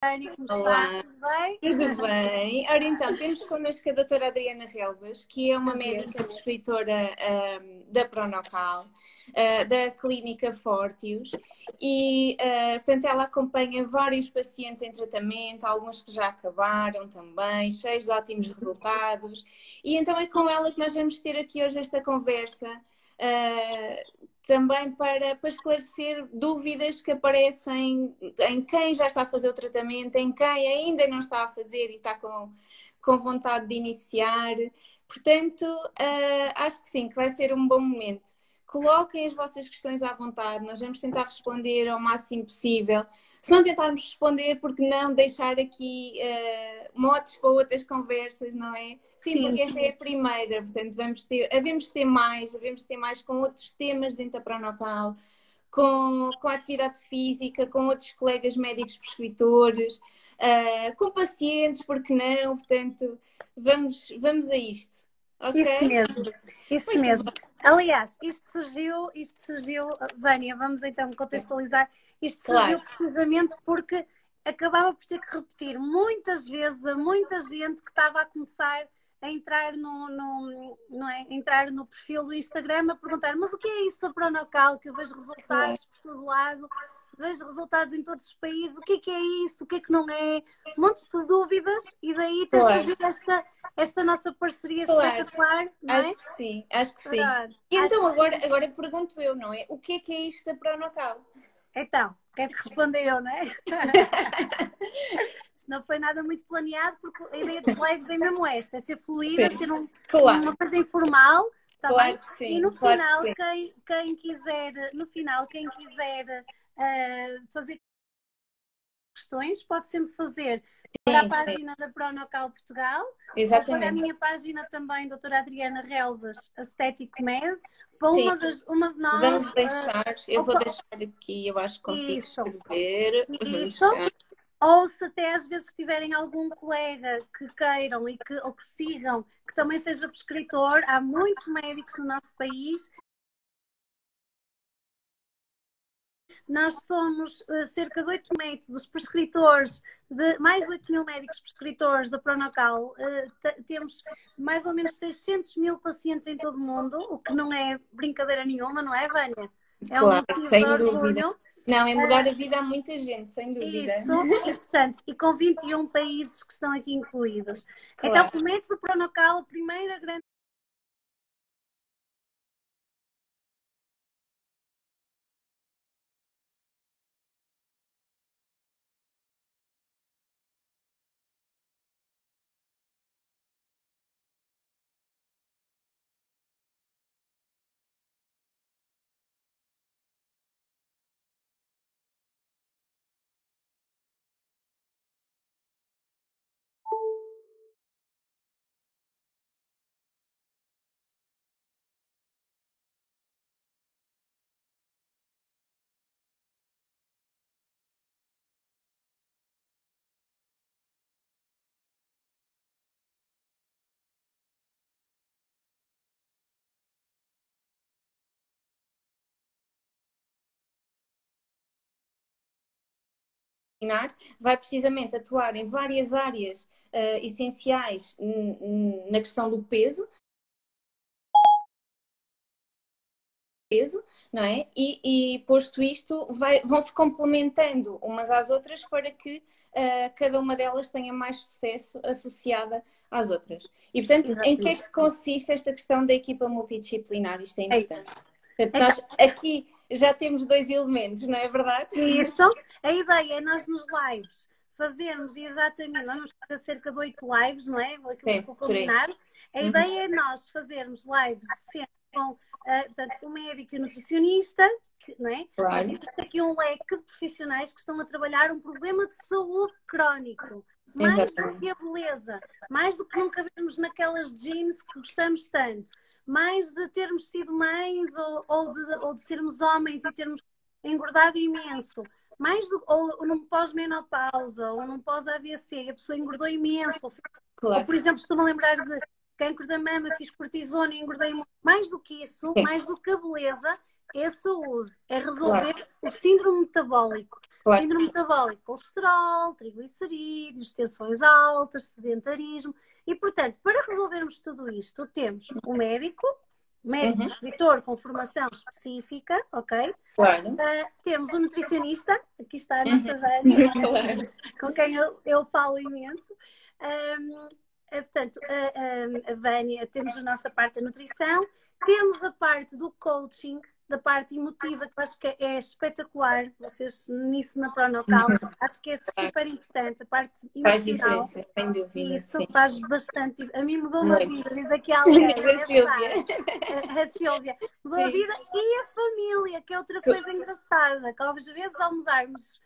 Tânia, como está? Olá, Tudo bem? tudo bem? Ora então, temos connosco a doutora Adriana Relvas, que é uma Prazer. médica prescritora da Pronocal, da Clínica Fortius, e portanto ela acompanha vários pacientes em tratamento, alguns que já acabaram também, cheios de ótimos resultados, e então é com ela que nós vamos ter aqui hoje esta conversa. Também para esclarecer dúvidas que aparecem em quem já está a fazer o tratamento, em quem ainda não está a fazer e está com vontade de iniciar. Portanto, acho que sim, que vai ser um bom momento. Coloquem as vossas questões à vontade, nós vamos tentar responder ao máximo possível. Se não tentarmos responder, porque não deixar aqui motes para outras conversas, não é? Sim, porque esta é a primeira, portanto havemos ter mais com outros temas dentro da Pronocal, com a atividade física, com outros colegas médicos prescritores, com pacientes, porque não? Portanto, vamos a isto, ok? Isso mesmo, isso Muito mesmo. bem. Aliás, isto surgiu, Vânia, vamos então contextualizar. Isto surgiu Claro, precisamente porque acabava por ter que repetir muitas vezes a muita gente que estava a começar a entrar não é? Entrar no perfil do Instagram a perguntar: mas o que é isso da Pronocal? Que eu vejo claro, resultados por todo lado, vejo resultados em todos os países, o que é isso? O que é que não é? Montes de dúvidas, e daí ter claro, surgido esta nossa parceria claro. espetacular, não Acho é? que sim, acho que sim. Pronto, E acho então que agora, temos. agora pergunto eu, não é? O que é isto da Pronocal? Então, quero que responda eu, não é? Isto não foi nada muito planeado, porque a ideia dos lives é mesmo esta: é ser fluida, Sim, ser uma claro, coisa informal, está bem? claro que E sim, no claro que final, sim. quem quiser fazer questões, pode sempre fazer para a Sim, sim, página da Pronocal Portugal ou para a exatamente. minha página também, doutora Adriana Relvas, Aesthetic Med, para Sim, uma de vamos nós, deixar, eu ou vou para... deixar aqui, eu acho que consigo Isso, escrever. Vamos isso. cá. Ou se até às vezes tiverem algum colega que queiram ou que sigam, que também seja prescritor, há muitos médicos no nosso país. Nós somos cerca de 8 médicos prescritores, de mais de 8 mil médicos prescritores da Pronocal. Temos mais ou menos 600 mil pacientes em todo o mundo, o que não é brincadeira nenhuma, não é, Vânia? É um Claro, motivo de sem dúvida. orgulho. Não, é mudar Uh, a vida a muita gente, sem dúvida. Isso, e portanto, e com 21 países que estão aqui incluídos. Então, Claro. o método Pronocal, a primeira grande Vai precisamente atuar em várias áreas essenciais na questão do peso, não é? E posto isto, vão-se complementando umas às outras para que cada uma delas tenha mais sucesso associada às outras. E, portanto, em que é Exatamente. que consiste esta questão da equipa multidisciplinar? Isto é É isso. importante. Portanto, Então, nós aqui já temos dois elementos, não é verdade? isso. A ideia é nós nos lives fazermos exatamente, nós vamos fazer cerca de 8 lives, não é? Aquilo que Sim, ficou por aí. combinado. A Uhum. ideia é nós fazermos lives sempre com, portanto, um médico e um nutricionista, não é? Claro, Portanto, existe aqui um leque de profissionais que estão a trabalhar um problema de saúde crónico. Mais do que exatamente. a beleza, mais do que nunca vemos naquelas jeans que gostamos tanto, mais de termos sido mães ou de sermos homens e termos engordado imenso, mais do, ou num pós-menopausa, ou num pós-AVC, a pessoa engordou imenso, ou Claro. por exemplo, estou-me a lembrar de cancro da mama, fiz cortisona e engordei muito. Mais do que isso, Sim, mais do que a beleza, é a saúde, é claro. resolver o síndrome metabólico. Claro. Síndrome metabólica, colesterol, triglicerídeos, tensões altas, sedentarismo. E, portanto, para resolvermos tudo isto, temos o médico prescritor com formação específica, ok? Claro. Temos o nutricionista, aqui está a nossa Vânia, Claro. com quem eu falo imenso. Portanto, a Vânia, temos a nossa parte da nutrição, temos a parte do coaching, da parte emotiva, que eu acho que é espetacular, vocês nisso na Pronocal, acho que é super importante, a parte Faz emocional. diferença, sem dúvida. E isso Sim. faz bastante. A mim mudou uma Muito. vida, diz aqui alguém. A Sílvia. A Sílvia. Mudou a vida e a família, que é outra coisa engraçada, que às vezes ao mudarmos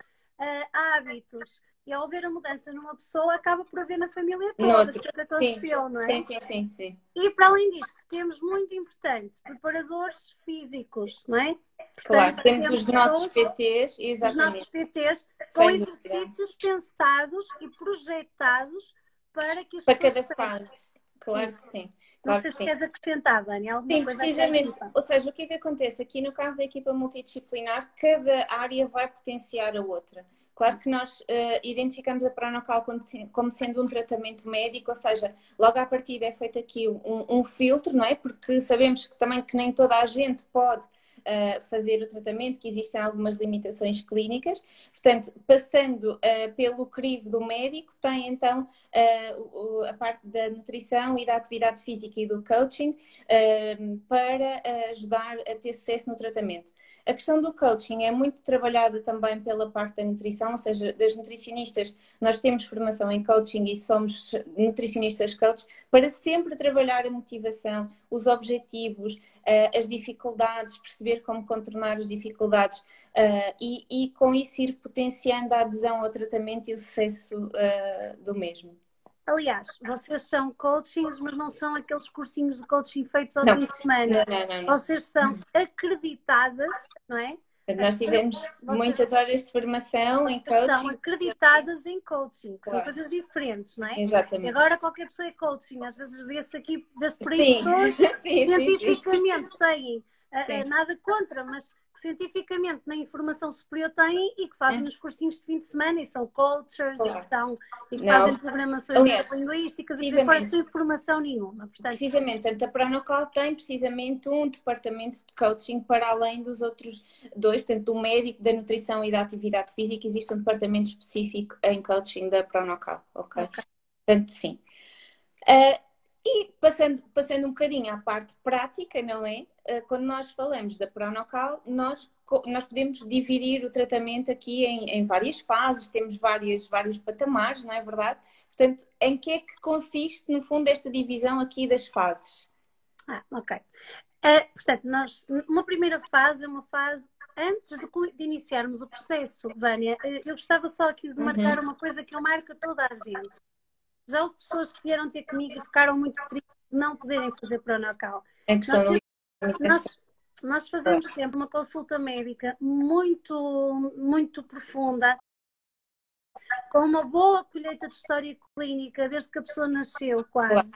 hábitos e ao ver a mudança numa pessoa, acaba por haver na família toda, o que aconteceu, não é? Sim. E para além disto, temos muito importante, preparadores físicos, não é? Portanto, claro, temos os nossos PTs, exatamente. Os nossos PTs com exercícios pensados e projetados para que as para pessoas... cada fase, claro que sim. Não sei se queres acrescentar, Dani, alguma sim, coisa. precisamente. Ou seja, o que é que acontece? Aqui no caso da equipa multidisciplinar, cada área vai potenciar a outra. Claro que nós identificamos a Pronocal como sendo um tratamento médico, ou seja, logo à partida é feito aqui um filtro, não é? Porque sabemos que também que nem toda a gente pode fazer o tratamento, que existem algumas limitações clínicas. Portanto, passando pelo crivo do médico, tem então a parte da nutrição e da atividade física e do coaching para ajudar a ter sucesso no tratamento. A questão do coaching é muito trabalhada também pela parte da nutrição, ou seja, das nutricionistas. Nós temos formação em coaching e somos nutricionistas coach para sempre trabalhar a motivação, os objetivos, as dificuldades, perceber como contornar as dificuldades e com isso ir potenciando a adesão ao tratamento e o sucesso do mesmo. Aliás, vocês são coachings, mas não são aqueles cursinhos de coaching feitos ao fim de semana. Não. Vocês são acreditadas, não é? Nós tivemos muitas horas de formação em coaching. São acreditadas em coaching, que são coisas diferentes, não é? Exatamente. E agora qualquer pessoa é coaching, às vezes vê-se por aí pessoas que cientificamente têm nada contra, mas que cientificamente na informação superior têm e que fazem os cursinhos de fim de semana e são coaches e que fazem programações linguísticas e que fazem sem formação nenhuma. Portanto, precisamente, tanto a Pronocal tem precisamente um departamento de coaching para além dos outros dois, portanto, do médico, da nutrição e da atividade física, existe um departamento específico em coaching da Pronocal, ok? Portanto, sim. E passando um bocadinho à parte prática, não é? Quando nós falamos da Pronocal, nós podemos dividir o tratamento aqui em várias fases, temos vários patamares, não é verdade? Portanto, em que é que consiste, no fundo, esta divisão aqui das fases? Ok. Portanto, uma primeira fase é uma fase antes de iniciarmos o processo, Vânia. Eu gostava só aqui de marcar uma coisa que eu marco a toda a gente. Já houve pessoas que vieram ter comigo e ficaram muito tristes de não poderem fazer Pronocal. Nós fazemos sempre uma consulta médica muito, muito profunda, com uma boa colheita de história clínica, desde que a pessoa nasceu, quase,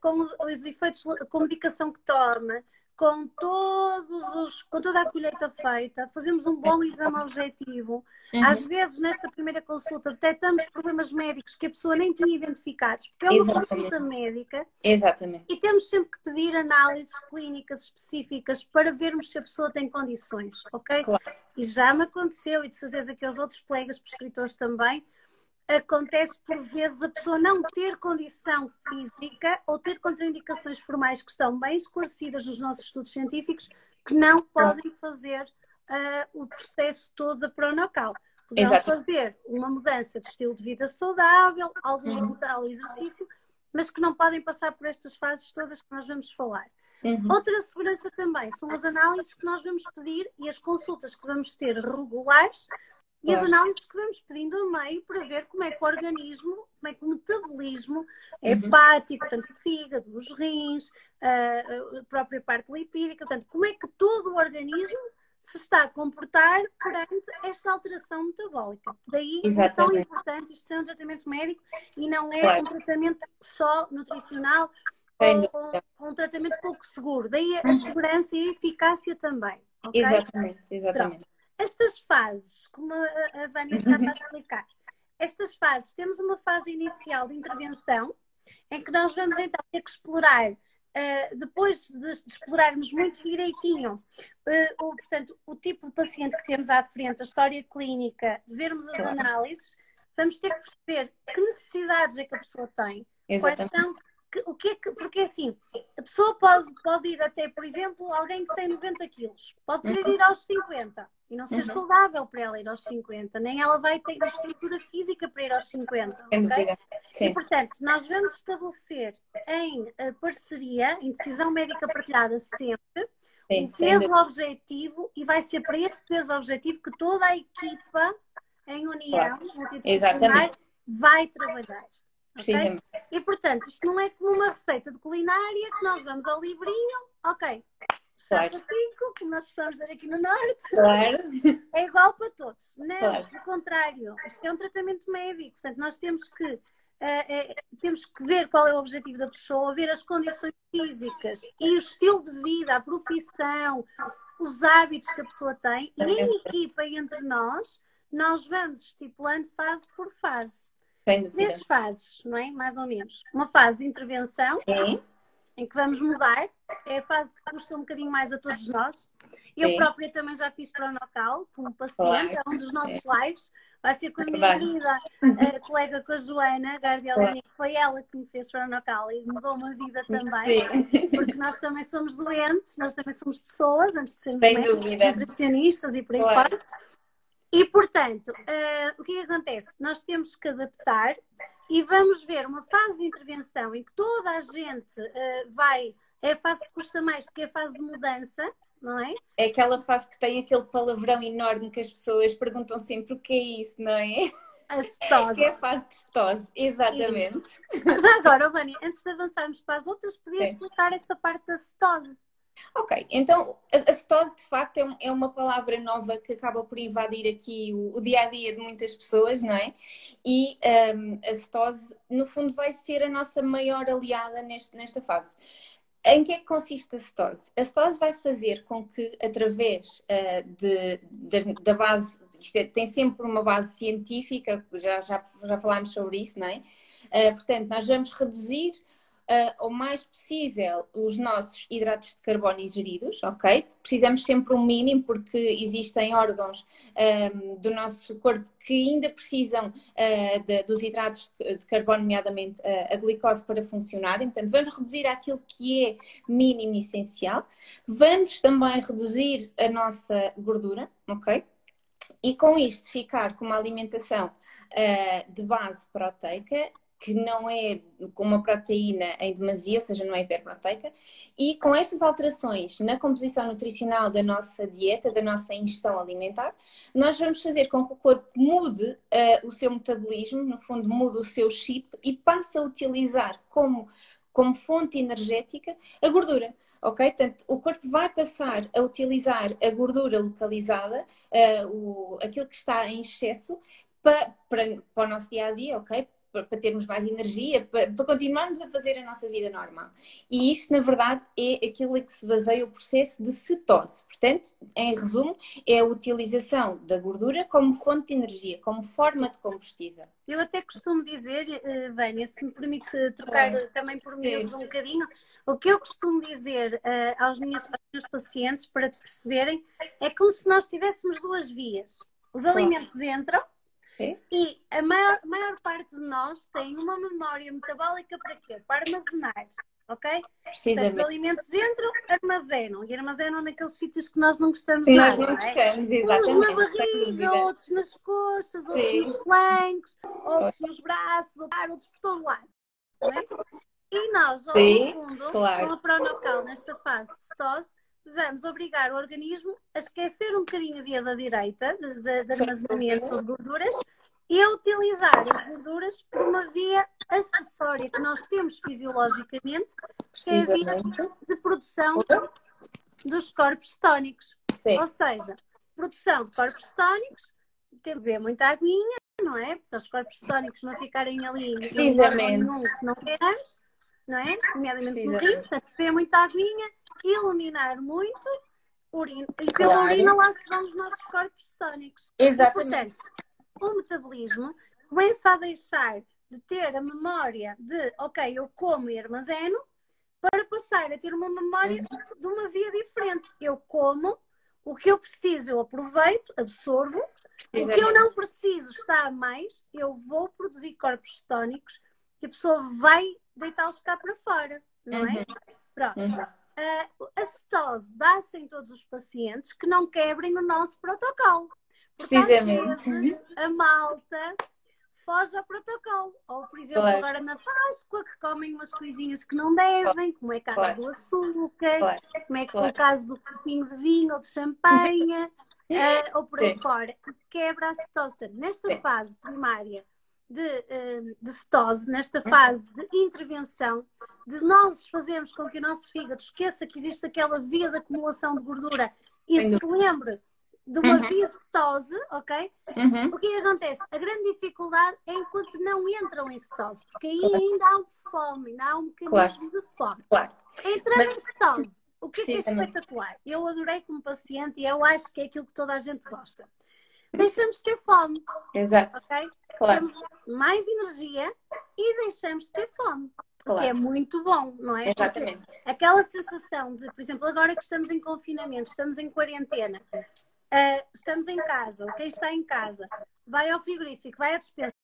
com os efeitos, com a medicação que toma, com toda a colheita feita, fazemos um bom exame objetivo. Às vezes, nesta primeira consulta, detectamos problemas médicos que a pessoa nem tinha identificados, porque é uma consulta médica. Exatamente. E temos sempre que pedir análises clínicas específicas para vermos se a pessoa tem condições, ok? Claro. E já me aconteceu, e de certeza que aos outros colegas prescritores também, acontece por vezes a pessoa não ter condição física ou ter contraindicações formais que estão bem esclarecidas nos nossos estudos científicos, que não podem fazer o processo todo da Pronocal. Poderão fazer uma mudança de estilo de vida saudável, algum brutal exercício, mas que não podem passar por estas fases todas que nós vamos falar. Outra segurança também são as análises que nós vamos pedir e as consultas que vamos ter regulares e as análises que vamos pedindo a meio para ver como é que o organismo, como é que o metabolismo hepático, portanto o fígado, os rins, a própria parte lipídica, portanto como é que todo o organismo se está a comportar perante esta alteração metabólica. Daí é tão importante isto ser um tratamento médico e não é um tratamento só nutricional ou um tratamento pouco seguro. Daí a segurança e a eficácia também. Okay? Exatamente. estas fases, como a Vânia estava a explicar, estas fases, temos uma fase inicial de intervenção, em que nós vamos então ter que explorar, depois de explorarmos muito direitinho, portanto, o tipo de paciente que temos à frente, a história clínica, de vermos as análises, vamos ter que perceber que necessidades é que a pessoa tem, quais são, o que é que, porque assim, a pessoa pode ir até, por exemplo, alguém que tem 90 quilos, pode querer ir aos 50 e não ser saudável para ela ir aos 50, nem ela vai ter estrutura física para ir aos 50, ok? E, portanto, nós vamos estabelecer em parceria, em decisão médica partilhada sempre, um peso objetivo, e vai ser para esse peso objetivo que toda a equipa, em união, multidisciplinar, vai trabalhar. Okay? E, portanto, isto não é como uma receita de culinária que nós vamos ao livrinho, ok, chapa 5, como nós estamos a dizer aqui no Norte, é igual para todos. Não, pelo contrário, isto é um tratamento médico, portanto, nós temos que ver qual é o objetivo da pessoa, ver as condições físicas e o estilo de vida, a profissão, os hábitos que a pessoa tem, e em equipa entre nós vamos estipulando fase por fase. 3 fases, não é? Mais ou menos. Uma fase de intervenção, em que vamos mudar. É a fase que custa um bocadinho mais a todos nós. Eu própria também já fiz pronocal como paciente. É um dos nossos lives. Vai ser com a minha querida colega, com a Joana Gardiolini, que foi ela que me fez pronocal e mudou uma vida também. Porque nós também somos doentes, nós também somos pessoas, antes de sermos médicos, nutricionistas e por aí fora. E, portanto, o que acontece? Nós temos que adaptar e vamos ver uma fase de intervenção em que toda a gente é a fase que custa mais, porque é a fase de mudança, não é? É aquela fase que tem aquele palavrão enorme que as pessoas perguntam sempre o que é isso, não é? A cetose. Que é a fase de cetose, exatamente. Isso. Já agora, Vânia, antes de avançarmos para as outras, podias explicar essa parte da cetose? Ok, então a cetose de facto é uma palavra nova que acaba por invadir aqui o dia-a-dia de muitas pessoas, não é? E a cetose, no fundo, vai ser a nossa maior aliada nesta fase. Em que é que consiste a cetose? A cetose vai fazer com que, através da base, tem sempre uma base científica, já falámos sobre isso, não é? Portanto, nós vamos reduzir o mais possível os nossos hidratos de carbono ingeridos, ok? Precisamos sempre um mínimo, porque existem órgãos do nosso corpo que ainda precisam dos hidratos de carbono, nomeadamente a glicose, para funcionarem. Portanto, vamos reduzir aquilo que é mínimo e essencial. Vamos também reduzir a nossa gordura, ok? E com isto ficar com uma alimentação de base proteica, que não é com uma proteína em demasia, ou seja, não é hiperproteica, e com estas alterações na composição nutricional da nossa dieta, da nossa ingestão alimentar, nós vamos fazer com que o corpo mude o seu metabolismo, no fundo mude o seu chip e passe a utilizar como fonte energética a gordura. Ok? Portanto, o corpo vai passar a utilizar a gordura localizada, aquilo que está em excesso, para o nosso dia-a-dia, ok? Para termos mais energia, para continuarmos a fazer a nossa vida normal. E isto, na verdade, é aquilo em que se baseia o processo de cetose. Portanto, em resumo, é a utilização da gordura como fonte de energia, como forma de combustível. Eu até costumo dizer, Vânia, se me permite trocar também por miúdos um bocadinho, o que eu costumo dizer aos meus pacientes, para te perceberem, é como se nós tivéssemos 2 vias. Os alimentos entram, e a maior parte de nós tem uma memória metabólica para quê? Para armazenar, ok? Portanto, os alimentos entram, armazenam. E armazenam naqueles sítios que nós não gostamos nada. Nós não gostamos, exatamente. Uns na barriga, outros nas coxas, outros nos flancos, outros nos braços, outros por todo lado. Não é? E nós, ao fundo, com a pronocal nesta fase de cetose, vamos obrigar o organismo a esquecer um bocadinho a via da direita, de armazenamento de gorduras, e a utilizar as gorduras por uma via acessória que nós temos fisiologicamente, que é a via de produção dos corpos cetónicos. Ou seja, produção de corpos cetónicos, tem que beber muita aguinha, não é? Para os corpos cetónicos não ficarem ali não queiramos, não é? Nomeadamente no rim, portanto, beber muita aguinha, iluminar muito urina, e pela urina lá se vão os nossos corpos cetónicos. Exatamente. E, portanto, o metabolismo começa a deixar de ter a memória de, ok, eu como e armazeno, para passar a ter uma memória de uma via diferente. Eu como, o que eu preciso eu aproveito, absorvo, o que eu não preciso está a mais, eu vou produzir corpos cetónicos e a pessoa vai deitá-los cá para fora, não é? Pronto. A cetose dá-se em todos os pacientes que não quebrem o nosso protocolo. Porque às vezes a malta foge ao protocolo. Ou, por exemplo, agora na Páscoa, que comem umas coisinhas que não devem, como é o caso do açúcar, como é que o caso do copinho de vinho ou de champanhe, ou por aí fora, que quebra a cetose. Portanto, nesta fase primária de cetose, nesta fase de intervenção, de nós fazermos com que o nosso fígado esqueça que existe aquela via de acumulação de gordura e se lembre de uma via cetose, ok? O que é que acontece? A grande dificuldade é enquanto não entram em cetose, porque aí ainda há fome, ainda há um mecanismo de fome. Entrando em cetose, o que é espetacular? Eu adorei como paciente e eu acho que é aquilo que toda a gente gosta. Deixamos de ter fome. Exato. Ok? Temos mais energia e deixamos de ter fome. O que é muito bom, não é? Exatamente. Porque aquela sensação de, por exemplo, agora que estamos em confinamento, estamos em quarentena, estamos em casa, ou quem está em casa, vai ao frigorífico, vai à despensa.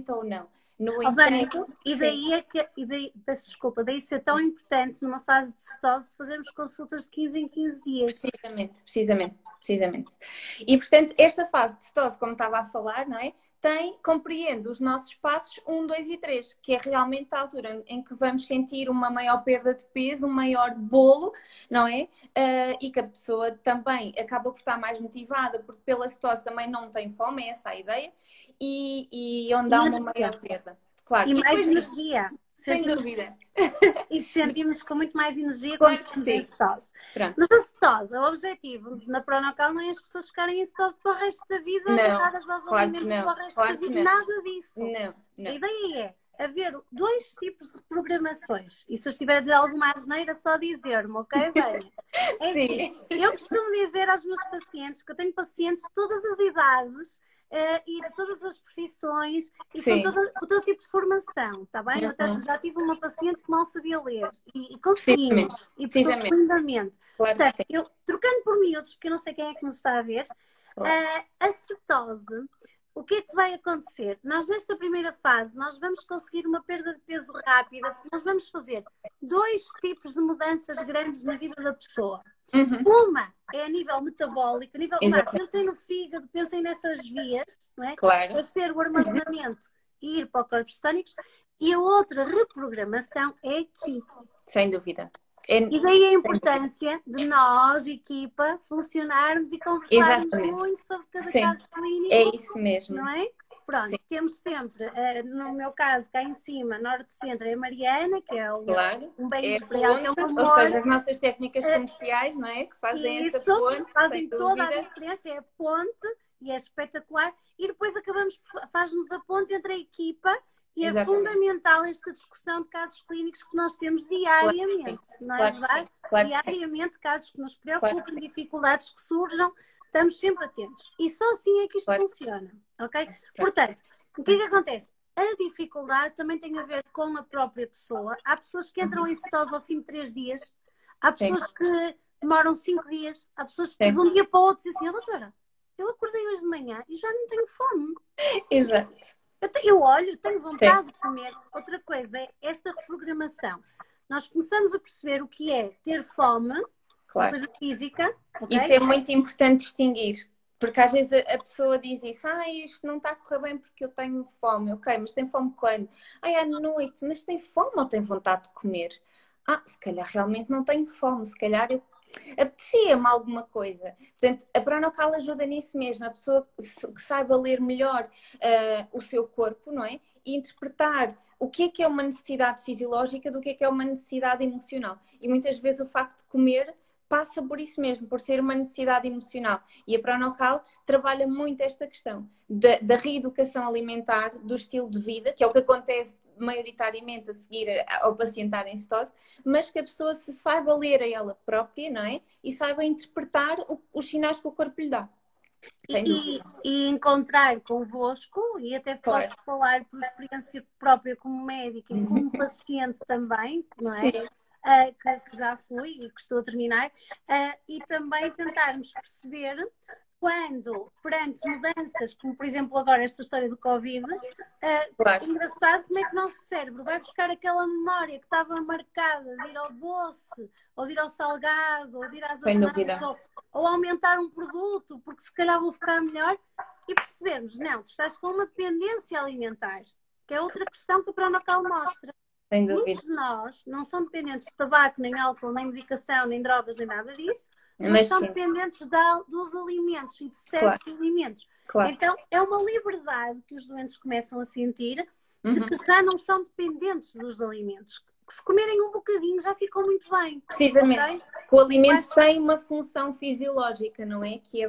Ou não. No entanto, e daí é que, peço desculpa, daí ser tão importante numa fase de cetose fazermos consultas de 15 em 15 dias. Precisamente. E portanto, esta fase de cetose, como estava a falar, não é? Compreende os nossos passos 1, 2 e 3, que é realmente a altura em que vamos sentir uma maior perda de peso, um maior bolo, não é? E que a pessoa também acaba por estar mais motivada, porque pela cetose também não tem fome, é essa a ideia, e onde há uma maior perda. Claro. E mais energia. Sem dúvida. E sentimos com muito mais energia quando estamos em cetose. Mas a cetose, o objetivo na Pronocal não é as pessoas ficarem em cetose para o resto da vida, agarradas aos alimentos para o resto da vida, nada disso. Não. A ideia é haver 2 tipos de programações. E se eu estiver a dizer alguma asneira, só dizer-me, ok? Venha. É assim, eu costumo dizer aos meus pacientes, que eu tenho pacientes de todas as idades, e de todas as profissões e com todo tipo de formação, está bem? Eu já tive uma paciente que mal sabia ler e conseguimos, e profundamente. Portanto, eu, trocando por miúdos, porque eu não sei quem é que nos está a ver, a cetose, o que é que vai acontecer? Nós, nesta primeira fase, nós vamos conseguir uma perda de peso rápida, porque nós vamos fazer 2 tipos de mudanças grandes na vida da pessoa. Uma é a nível metabólico, a nível, pensem no fígado, pensem nessas vias, não é? A ser o armazenamento e ir para os corpos cetónicos. E a outra reprogramação é aqui. Sem dúvida. E daí a importância de nós, equipa, funcionarmos e conversarmos muito sobre cada caso clínico. É isso mesmo. Não é? Pronto, temos sempre, no meu caso, cá em cima, norte-centro, é a Mariana, que é um beijo para ela, que é um amor. Ou seja, as nossas técnicas comerciais, não é? Que fazem essa ponte. Fazem toda a diferença, é a ponte e é espetacular. E depois faz-nos a ponte entre a equipa e é fundamental esta discussão de casos clínicos que nós temos diariamente, não é verdade? Diariamente, casos que nos preocupam, dificuldades que surjam, estamos sempre atentos. E só assim é que isto funciona, ok? Portanto, o que é que acontece? A dificuldade também tem a ver com a própria pessoa. Há pessoas que entram em cetose ao fim de 3 dias, há pessoas que demoram 5 dias, há pessoas que de um dia para o outro dizem assim, doutora, eu acordei hoje de manhã e já não tenho fome. Exato. Eu olho, tenho vontade de comer. Outra coisa é esta reprogramação. Nós começamos a perceber o que é ter fome, uma coisa física. Okay? Isso é muito importante distinguir. Porque às vezes a pessoa diz isso, isto não está a correr bem porque eu tenho fome. Ok, mas tem fome quando? À noite, mas tem fome ou tem vontade de comer? Se calhar realmente não tenho fome. Se calhar eu apetecia-me alguma coisa. Portanto, a Pronocal ajuda nisso mesmo, a pessoa que saiba ler melhor o seu corpo, não é? E interpretar o que é uma necessidade fisiológica do que é uma necessidade emocional. E muitas vezes o facto de comer passa por isso mesmo, por ser uma necessidade emocional. E a Pronocal trabalha muito esta questão da reeducação alimentar, do estilo de vida, que é o que acontece maioritariamente a seguir ao paciente em cetose, mas que a pessoa se saiba ler a ela própria, não é? E saiba interpretar os sinais que o corpo lhe dá. E encontrar convosco, e até posso falar por experiência própria como médica e como paciente também, não é? Sim. Que já fui e que estou a terminar, e também tentarmos perceber quando, perante mudanças, como por exemplo agora esta história do Covid, engraçado como é que o nosso cérebro vai buscar aquela memória que estava marcada de ir ao doce, ou de ir ao salgado, ou de ir às asneiras, ou aumentar um produto, porque se calhar vou ficar melhor, e percebermos, não, tu estás com uma dependência alimentar, que é outra questão que a Pronocal mostra. Muitos de nós não são dependentes de tabaco, nem álcool, nem medicação, nem drogas, nem nada disso, mas são dependentes dos alimentos e de certos alimentos. Então, é uma liberdade que os doentes começam a sentir de que já não são dependentes dos alimentos. Que se comerem um bocadinho já ficam muito bem. Precisamente. Okay? Que o alimento tem uma função fisiológica, não é? Que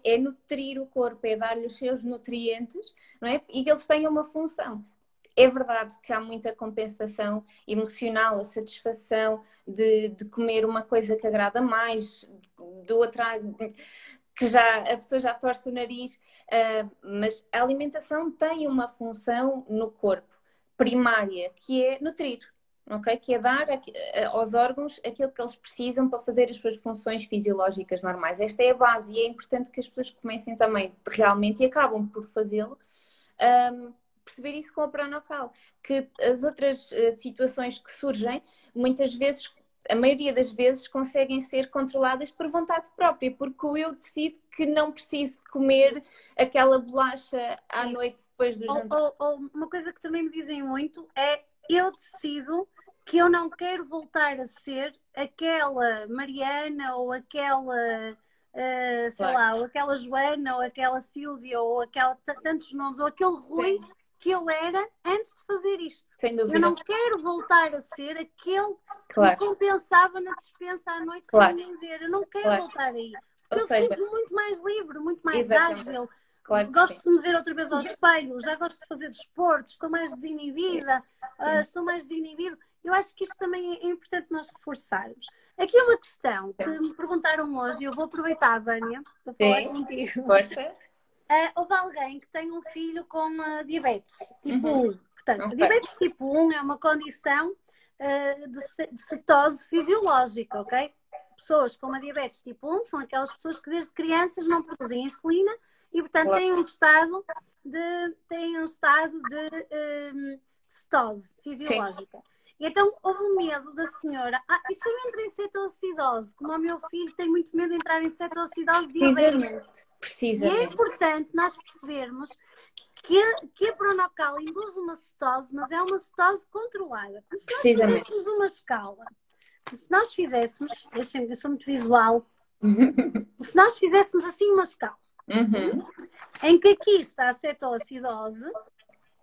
é nutrir o corpo, é dar-lhe os seus nutrientes, não é? E que eles tenham uma função. É verdade que há muita compensação emocional, a satisfação de comer uma coisa que agrada mais, do outra que a pessoa já torce o nariz, mas a alimentação tem uma função no corpo primária, que é nutrir, ok? Que é dar aos órgãos aquilo que eles precisam para fazer as suas funções fisiológicas normais. Esta é a base e é importante que as pessoas comecem também realmente, e acabam por fazê-lo, perceber isso com a Pronocal, que as outras situações que surgem, muitas vezes, a maioria das vezes, conseguem ser controladas por vontade própria, porque o eu decido que não preciso de comer aquela bolacha à noite depois do jantar. Uma coisa que também me dizem muito é, eu decido que eu não quero voltar a ser aquela Mariana ou aquela... sei lá, ou aquela Joana, ou aquela Sílvia, ou tantos nomes, ou aquele Rui que eu era antes de fazer isto. Sem dúvida. Eu não quero voltar a ser aquele que me compensava na despensa à noite sem ninguém ver. Eu não quero voltar aí. Porque eu sinto muito mais livre, muito mais ágil. Gosto de me ver outra vez ao espelho, já gosto de fazer desporto, estou mais desinibida, estou mais desinhibido. Eu acho que isto também é importante nós reforçarmos. Aqui uma questão que me perguntaram hoje, e eu vou aproveitar, Vânia, para falar contigo. Força. Houve alguém que tem um filho com diabetes tipo 1. Portanto, diabetes tipo 1 é uma condição de cetose fisiológica, ok? Pessoas com uma diabetes tipo 1 são aquelas pessoas que desde crianças não produzem insulina e, portanto, têm um estado de cetose fisiológica. E então houve um medo da senhora. E se eu entro em cetoacidose? Como o meu filho tem muito medo de entrar em cetoacidose diabética. E é importante nós percebermos que a Pronocal induz uma cetose, mas é uma cetose controlada. Como se nós fizéssemos uma escala. Como se nós fizéssemos, eu sou muito visual, se nós fizéssemos assim uma escala, em que aqui está a cetoacidose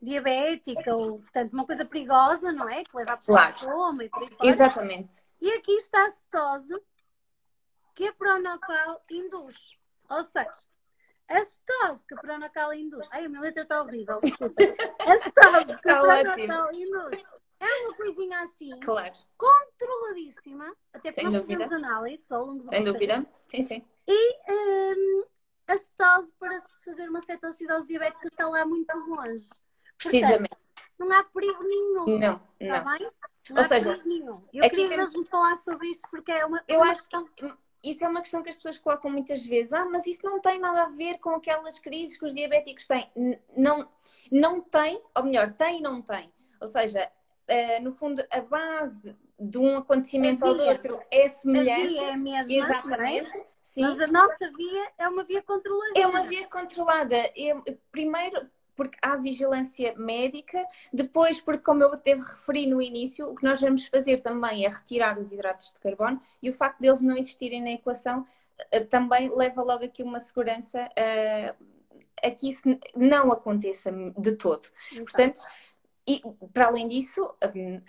diabética, ou, portanto, uma coisa perigosa, não é? Que leva a pessoa a coma e por aí fora. Exatamente. E aqui está a cetose que a Pronocal induz. Ou seja, a cetose que a Pronocal induz... Ai, a minha letra está horrível, desculpa. A cetose que a Pronocal induz é uma coisinha assim, controladíssima, até porque nós fizemos análise ao longo do processo. Sem dúvida, sim. E a cetose para se fazer uma cetoacidose diabética está lá muito longe. Precisamente. Portanto, não há perigo nenhum. Não. Está bem? Não há perigo nenhum. Eu queria mesmo falar sobre isto porque é uma questão... Isso é uma questão que as pessoas colocam muitas vezes. Mas isso não tem nada a ver com aquelas crises que os diabéticos têm. Não tem, ou melhor, tem e não tem. Ou seja, no fundo, a base de um acontecimento ao outro é semelhante. A via é a mesma. Exatamente. Não é? Sim. Mas a nossa via é uma via controlada. É uma via controlada. Primeiro, porque há vigilância médica, depois, porque como eu até referi no início, o que nós vamos fazer também é retirar os hidratos de carbono e o facto deles não existirem na equação também leva logo aqui uma segurança a que isso não aconteça de todo. Portanto, e para além disso,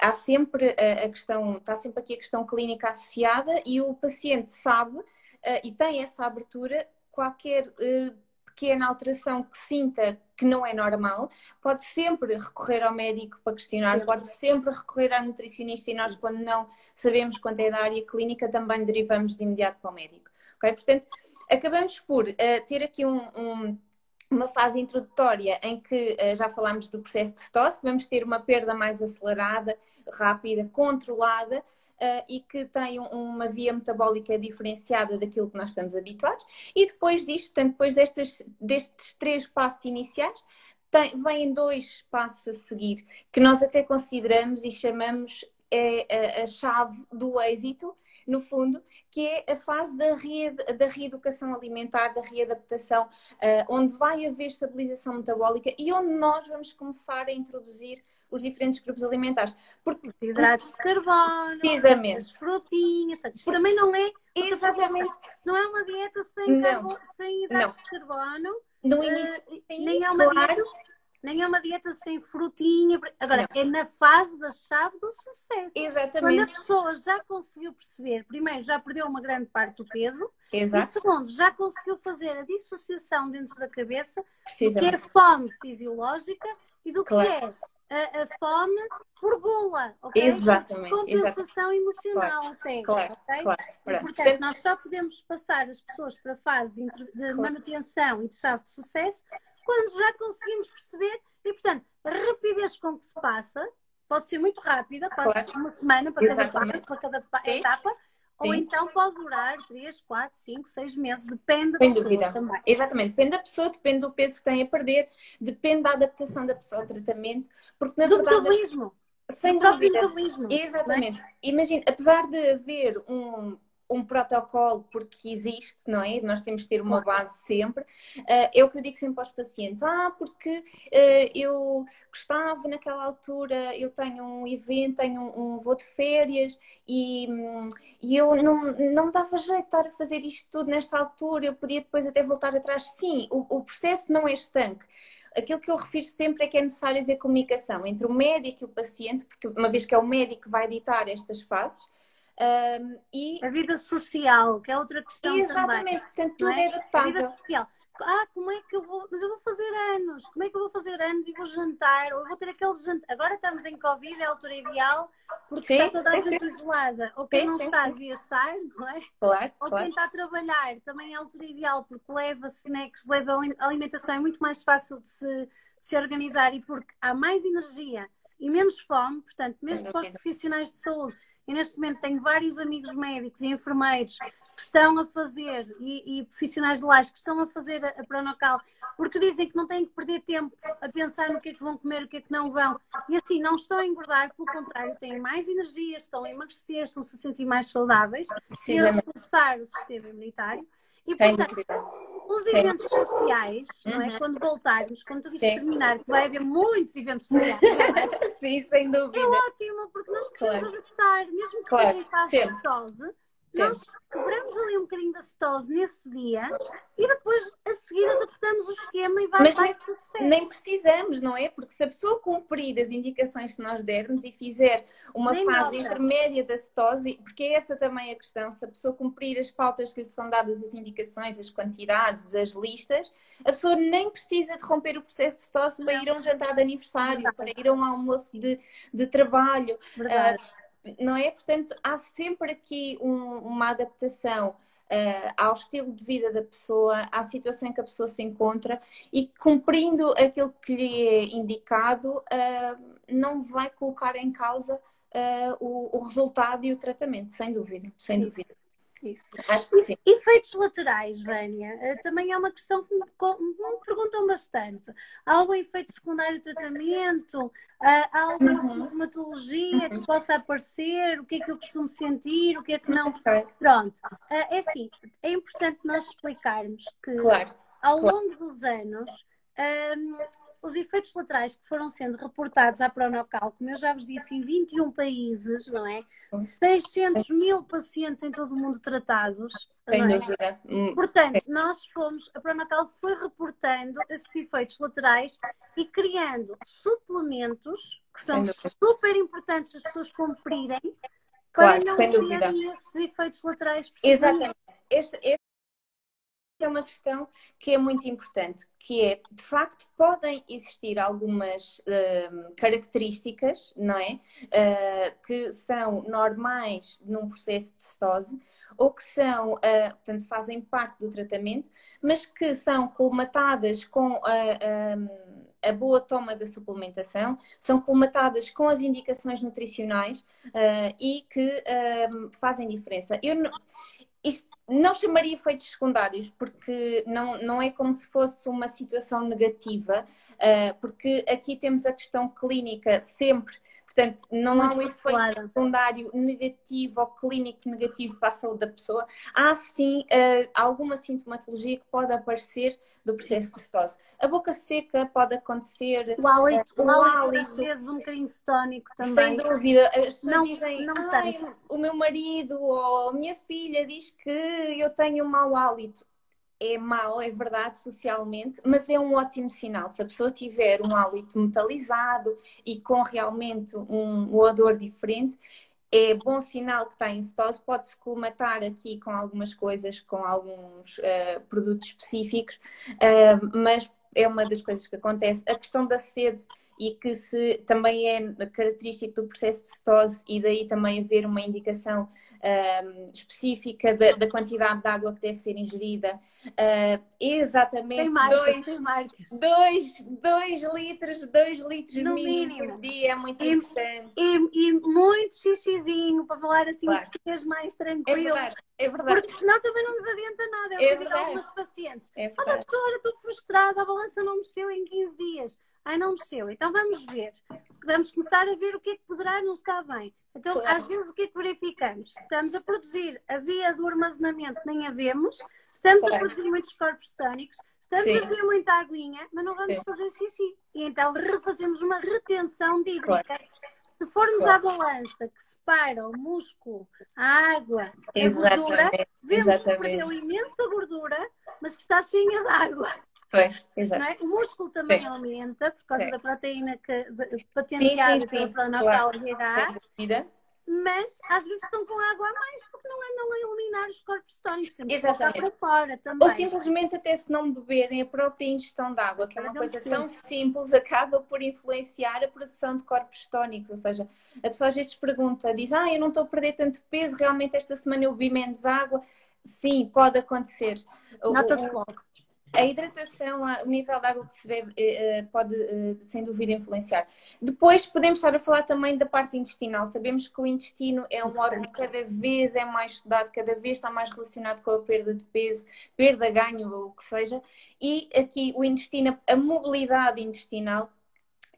há sempre a questão, está sempre aqui a questão clínica associada e o paciente sabe e tem essa abertura, qualquer pequena alteração que sinta que não é normal, pode sempre recorrer ao médico para questionar, pode sempre recorrer à nutricionista e nós, quando não sabemos quanto é da área clínica, também derivamos de imediato para o médico. Okay? Portanto, acabamos por ter aqui uma fase introdutória em que já falámos do processo de cetose, vamos ter uma perda mais acelerada, rápida, controlada e que tem uma via metabólica diferenciada daquilo que nós estamos habituados. E depois disto, portanto, depois destes 3 passos iniciais, vêm 2 passos a seguir, que nós até consideramos e chamamos a chave do êxito, no fundo, que é a fase da reeducação alimentar, da readaptação, onde vai haver estabilização metabólica e onde nós vamos começar a introduzir os diferentes grupos alimentares. Porque os hidratos de carbono, as frutinhas, isto também não é... Exatamente. Não é uma dieta sem hidratos de carbono. No início, nem é uma dieta... Nem é uma dieta sem frutinha. Agora, é na fase da chave do sucesso. Exatamente. Quando a pessoa já conseguiu perceber, primeiro, já perdeu uma grande parte do peso. Exato. E segundo, já conseguiu fazer a dissociação dentro da cabeça do que é fome fisiológica e do que é a fome por gula, ok? Exatamente. Compensação emocional até. Claro, okay? claro. E, portanto, nós só podemos passar as pessoas para a fase de manutenção e de chave de sucesso quando já conseguimos perceber, e portanto, a rapidez com que se passa pode ser muito rápida, pode ser uma semana para cada etapa, ou então pode durar 3, 4, 5, 6 meses, depende da pessoa também. Exatamente, depende da pessoa, depende do peso que tem a perder, depende da adaptação da pessoa ao tratamento, porque na verdade... metabolismo. Sem dúvida. Exatamente. Imagina, apesar de haver um protocolo, porque existe, não é? Nós temos de ter uma base sempre. É o que eu digo sempre aos pacientes. Porque eu gostava naquela altura, eu tenho um evento, tenho um voo de férias e eu não me dava jeito de estar a fazer isto tudo nesta altura, eu podia depois até voltar atrás. Sim, o processo não é estanque. Aquilo que eu refiro sempre é que é necessário haver comunicação entre o médico e o paciente, porque uma vez que é o médico que vai ditar estas fases, e a vida social, que é outra questão também. Exatamente, portanto, tudo é adaptável. A vida social. Como é que eu vou... Mas eu vou fazer anos. Como é que eu vou fazer anos e vou jantar? Ou eu vou ter aquele jantar... Agora estamos em Covid, é a altura ideal, porque está toda a gente isolada. Ou quem não está, devia estar, não é? Claro, ou quem está a trabalhar, também é a altura ideal, porque leva snacks, leva a alimentação, é muito mais fácil de se organizar e porque há mais energia e menos fome, portanto, mesmo para os profissionais de saúde. E neste momento tenho vários amigos médicos e enfermeiros que estão a fazer, e profissionais de lares que estão a fazer a pré-natal, porque dizem que não têm que perder tempo a pensar no que é que vão comer, o que é que não vão. E assim, não estão a engordar, pelo contrário, têm mais energia, estão a emagrecer, estão-se a sentir mais saudáveis, e a reforçar o sistema imunitário. E, portanto, os eventos sociais, não é? Quando voltarmos, quando tudo isto terminar, que vai haver muitos eventos sociais. Sim, sem dúvida. É ótimo, porque nós podemos adaptar, mesmo que seja em fase de cetose, nós quebramos ali um bocadinho da cetose nesse dia e depois a seguir adaptamos o esquema e vai tudo certo. Nem precisamos, não é? Porque se a pessoa cumprir as indicações que nós dermos e fizer uma fase intermédia da cetose, porque é essa também a questão, se a pessoa cumprir as pautas que lhe são dadas, as indicações, as quantidades, as listas, a pessoa nem precisa de romper o processo de cetose para ir a um jantar de aniversário, para ir a um almoço de trabalho. Verdade. Não é? Portanto, há sempre aqui uma adaptação ao estilo de vida da pessoa, à situação em que a pessoa se encontra e cumprindo aquilo que lhe é indicado, não vai colocar em causa o resultado e o tratamento, sem dúvida, sem dúvida. Isso. Acho que sim. Efeitos laterais, Vânia, também é uma questão que me perguntam bastante. Há algum efeito secundário do tratamento? Há alguma sintomatologia que possa aparecer? O que é que eu costumo sentir? O que é que não? Pronto. É assim, é importante nós explicarmos que ao longo dos anos os efeitos laterais que foram sendo reportados à Pronocal, como eu já vos disse, em 21 países, não é? 600 mil pacientes em todo o mundo tratados, Sem não é? dúvida. Portanto, a Pronocal foi reportando esses efeitos laterais e criando suplementos que são super importantes as pessoas cumprirem para Claro, não sem dúvida. terem esses efeitos laterais precisamente. Exatamente. É uma questão que é muito importante, que é, de facto, podem existir algumas características, não é? Que são normais num processo de cetose ou que são, portanto, fazem parte do tratamento, mas que são colmatadas com a boa toma da suplementação, são colmatadas com as indicações nutricionais e que fazem diferença. Isto não chamaria efeitos secundários, porque não é como se fosse uma situação negativa, porque aqui temos a questão clínica sempre. Portanto, não há um efeito secundário negativo ou clínico negativo para a saúde da pessoa. Há sim alguma sintomatologia que pode aparecer do processo de cetose. A boca seca pode acontecer. O hálito às vezes um bocadinho cetónico também. Sem dúvida. As pessoas não, dizem, não tanto. O meu marido ou a minha filha diz que eu tenho um mau hálito. É mau, é verdade, socialmente, mas é um ótimo sinal. Se a pessoa tiver um hálito metalizado e com realmente um odor diferente, é bom sinal que está em cetose. Pode-se colmatar aqui com algumas coisas, com alguns produtos específicos, mas é uma das coisas que acontece. A questão da sede, e que também é característico do processo de cetose, e daí também haver uma indicação específica da quantidade de água que deve ser ingerida. Exatamente. Tem marcas. 2 litros no mínimo por dia, é muito importante. E muito xixizinho, para falar assim um português mais tranquilo. É verdade. Porque senão também não nos adianta nada. Eu digo a algumas pacientes: doutora, estou frustrada, a balança não mexeu em 15 dias. Ai, não mexeu. Então vamos ver. Vamos começar a ver o que é que poderá não estar bem. Então, às vezes, o que é que verificamos? Estamos a produzir a via do armazenamento, nem a vemos. Estamos a produzir muitos corpos tónicos. Estamos a beber muita aguinha, mas não vamos fazer xixi. E então refazemos uma retenção de hídrica. Se formos à balança que separa o músculo, a água, a gordura, vemos que perdeu imensa gordura, mas que está cheia de água. Pois, exato. Não é? O músculo também aumenta por causa da proteína patenteada pela Pronocal DH, mas às vezes estão com água a mais porque não andam a eliminar os corpos tónicos, sempre colocar para fora também. Ou simplesmente até se não beberem a própria ingestão de água, que é uma coisa tão simples, acaba por influenciar a produção de corpos tónicos. Ou seja, a pessoa às vezes pergunta, diz, eu não estou a perder tanto peso, realmente esta semana eu bebi menos água. Sim, pode acontecer. Nota-se logo. A hidratação, o nível de água que se bebe pode, sem dúvida, influenciar. Depois podemos estar a falar também da parte intestinal. Sabemos que o intestino é um órgão cada vez é mais estudado, cada vez está mais relacionado com a perda de peso, perda, ganho, ou o que seja. E aqui o intestino, a mobilidade intestinal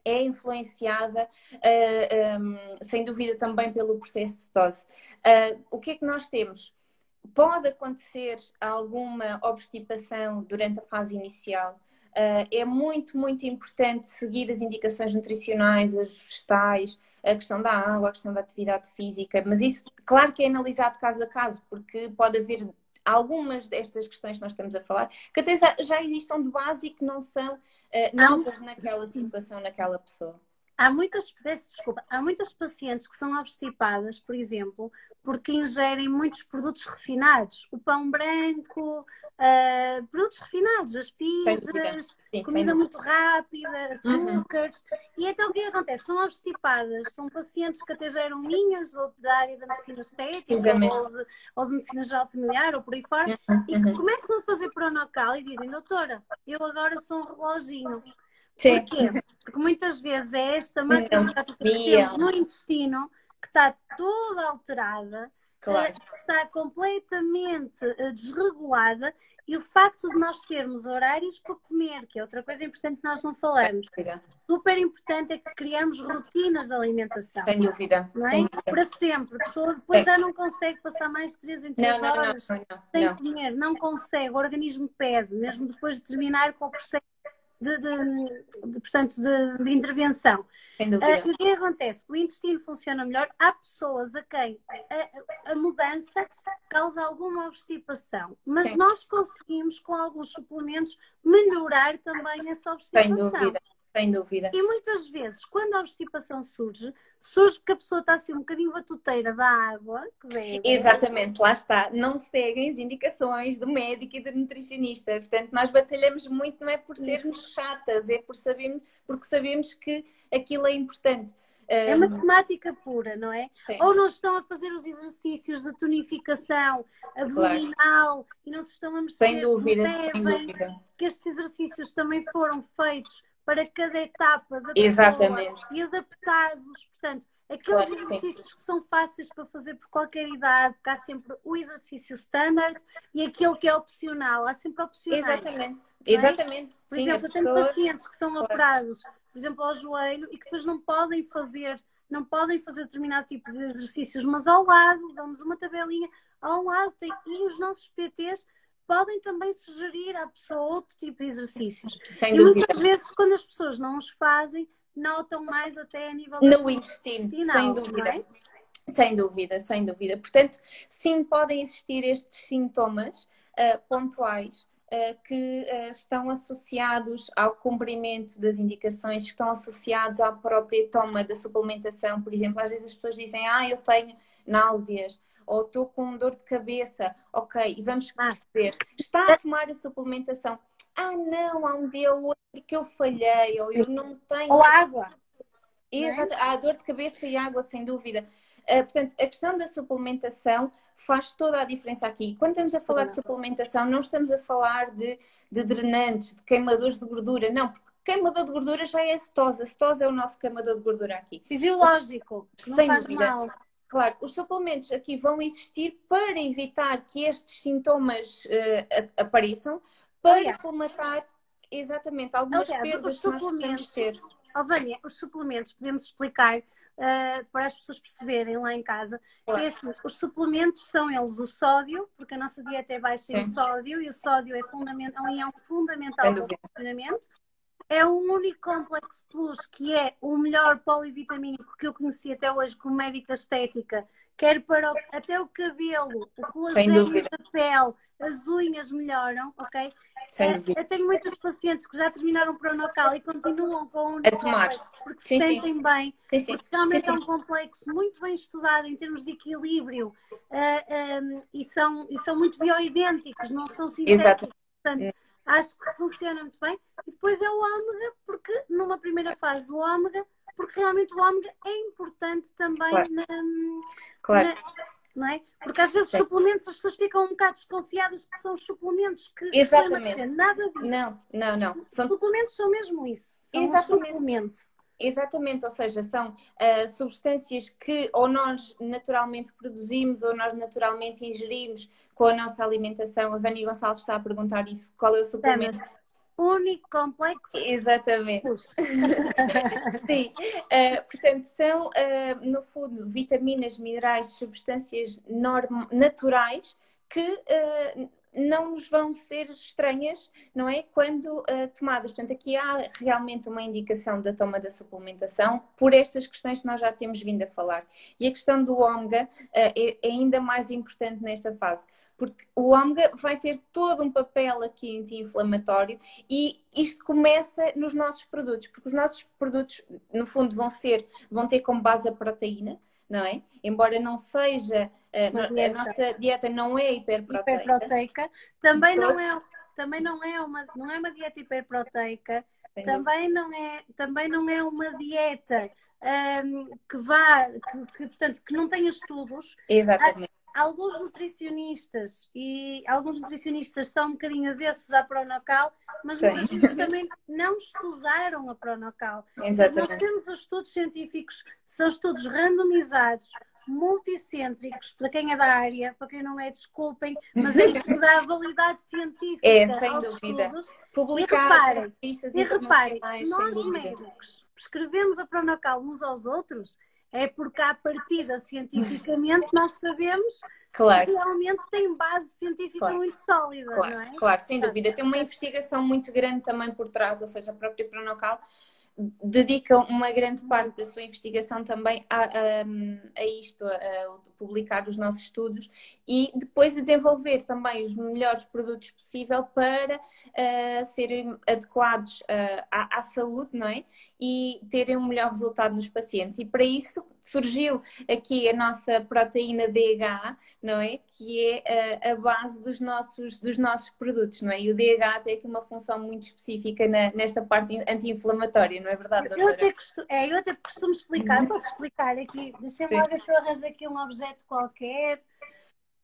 é influenciada, sem dúvida, também pelo processo de cetose. O que é que nós temos? Pode acontecer alguma obstipação durante a fase inicial. É muito, muito importante seguir as indicações nutricionais, as vegetais, a questão da água, a questão da atividade física, mas isso, claro que é analisado caso a caso, porque pode haver algumas destas questões que nós estamos a falar, que até já existam de base e que não são novas naquela situação, naquela pessoa. Há muitas pacientes que são obstipadas, por exemplo, porque ingerem muitos produtos refinados. O pão branco, produtos refinados, as pizzas, comida muito rápida, açúcares. E então o que acontece? São obstipadas, são pacientes que até já eram minhas, ou da área da medicina estética, ou de medicina geral familiar, ou por aí fora, e que começam a fazer Pronocal e dizem, doutora, eu agora sou um reloginho. Porquê? Porque muitas vezes é esta macrobiótica que temos no intestino que está toda alterada, que está completamente desregulada, e o facto de nós termos horários para comer, que é outra coisa importante que nós não falamos, super importante é que criamos rotinas de alimentação. Sem dúvida. Não é? Para sempre. A pessoa depois já não consegue passar mais de 3 em 3 horas sem comer, não consegue, o organismo pede, mesmo depois de terminar com o processo portanto, de intervenção. Sem dúvida. E o que acontece? O intestino funciona melhor. Há pessoas a quem a mudança causa alguma obstipação, mas Sim. nós conseguimos, com alguns suplementos, melhorar também essa Sem obstipação. dúvida. Sem dúvida. E muitas vezes, quando a obstipação surge porque a pessoa está a ser um bocadinho batuteira da água que bebe. Exatamente, lá está. Não seguem as indicações do médico e do nutricionista. Portanto, nós batalhamos muito, não é por sermos chatas, é porque sabemos que aquilo é importante. É matemática pura, não é? Sim. Ou não estão a fazer os exercícios de tonificação abdominal e não se estão a mexer. Sem dúvida, sem dúvida. Que estes exercícios também foram feitos para cada etapa da Exatamente. pessoa e adaptados. Portanto, aqueles exercícios que são fáceis para fazer por qualquer idade, porque há sempre o exercício standard e aquele que é opcional. Há sempre opcionais. Exatamente. É? Exatamente. Por Sim, exemplo, eu tenho pacientes que são operados, por exemplo, ao joelho e que depois não podem fazer determinado tipo de exercícios, mas ao lado, damos uma tabelinha, ao lado tem, e os nossos PTs podem também sugerir à pessoa outro tipo de exercícios. Sem e dúvida. muitas vezes, quando as pessoas não os fazem, notam mais até a nível no intestino, sem dúvida. Não é? Sem dúvida, sem dúvida. Portanto, sim, podem existir estes sintomas pontuais que estão associados ao cumprimento das indicações, que estão associados à própria toma da suplementação. Por exemplo, às vezes as pessoas dizem, eu tenho náuseas, ou estou com dor de cabeça. Ok, e vamos perceber. Está a tomar a suplementação? Não, há um dia ou outro que eu falhei, ou eu não tenho... Ou água. Exato, há dor de cabeça e água, sem dúvida. Portanto, a questão da suplementação faz toda a diferença aqui. Quando estamos a falar de suplementação, não estamos a falar de drenantes, de queimadores de gordura, não, porque queimador de gordura já é a cetose. A cetose é o nosso queimador de gordura aqui. Fisiológico, que não faz mal. Claro, os suplementos aqui vão existir para evitar que estes sintomas apareçam, para colmatar exatamente algumas perdas que nós podemos ter. Vânia, os suplementos, podemos explicar para as pessoas perceberem lá em casa, que é assim, os suplementos são eles o sódio, porque a nossa dieta é baixa em sódio e o sódio é um ião fundamental para o funcionamento. É o único Complex Plus que é o melhor polivitamínico que eu conheci até hoje como médica estética, quer para até o cabelo, o colagênio da pele, as unhas melhoram, ok? Eu tenho muitas pacientes que já terminaram o Pronocal e continuam com o Unicomplex porque se sentem bem, porque realmente é um complexo muito bem estudado em termos de equilíbrio e são muito bioidênticos, não são sintéticos. Portanto, acho que funciona muito bem. E depois é o ômega, porque numa primeira fase o ômega, porque realmente o ômega é importante também não é? Porque às vezes os suplementos, as pessoas ficam um bocado desconfiadas que são os suplementos que nada disso. Não. Os suplementos são mesmo isso. São um suplemento. Exatamente, ou seja, são substâncias que ou nós naturalmente produzimos ou nós naturalmente ingerimos com a nossa alimentação. A Vânia Gonçalves está a perguntar isso. Qual é o suplemento? Unicomplex. Exatamente. Sim, portanto, são, no fundo, vitaminas, minerais, substâncias naturais que não nos vão ser estranhas, não é? Quando tomadas. Portanto, aqui há realmente uma indicação da toma da suplementação por estas questões que nós já temos vindo a falar. E a questão do ômega é ainda mais importante nesta fase, porque o ômega vai ter todo um papel aqui anti-inflamatório e isto começa nos nossos produtos, porque os nossos produtos, no fundo, vão ter como base a proteína, não é? Embora não seja, a nossa dieta não é hiperproteica. Também não é uma dieta hiperproteica. Também não é uma dieta portanto, que não tenha estudos. Exatamente. Alguns nutricionistas são um bocadinho avessos à Pronocal, mas muitas vezes também não estudaram a Pronocal. Nós temos os estudos científicos, são estudos randomizados, multicêntricos, para quem é da área, para quem não é, desculpem, mas é isto que dá a validade científica sem aos dúvida. estudos. Publicados, E reparem, se nós médicos prescrevemos a Pronocal uns aos outros, é porque à partida, cientificamente, nós sabemos Claro. que realmente têm base científica muito sólida, não é? Claro, sem dúvida. Tem uma investigação muito grande também por trás, ou seja, a própria Pronocal dedica uma grande parte da sua investigação também a isto, a publicar os nossos estudos e depois a desenvolver também os melhores produtos possível para serem adequados à saúde, não é? E terem um melhor resultado nos pacientes. E para isso surgiu aqui a nossa proteína DHA, não é? Que é a base dos nossos produtos, não é? E o DHA tem aqui uma função muito específica nesta parte anti-inflamatória, não é verdade, doutora? Eu até costumo explicar, posso explicar aqui, deixa-me lá ver se eu arranjo aqui um objeto qualquer.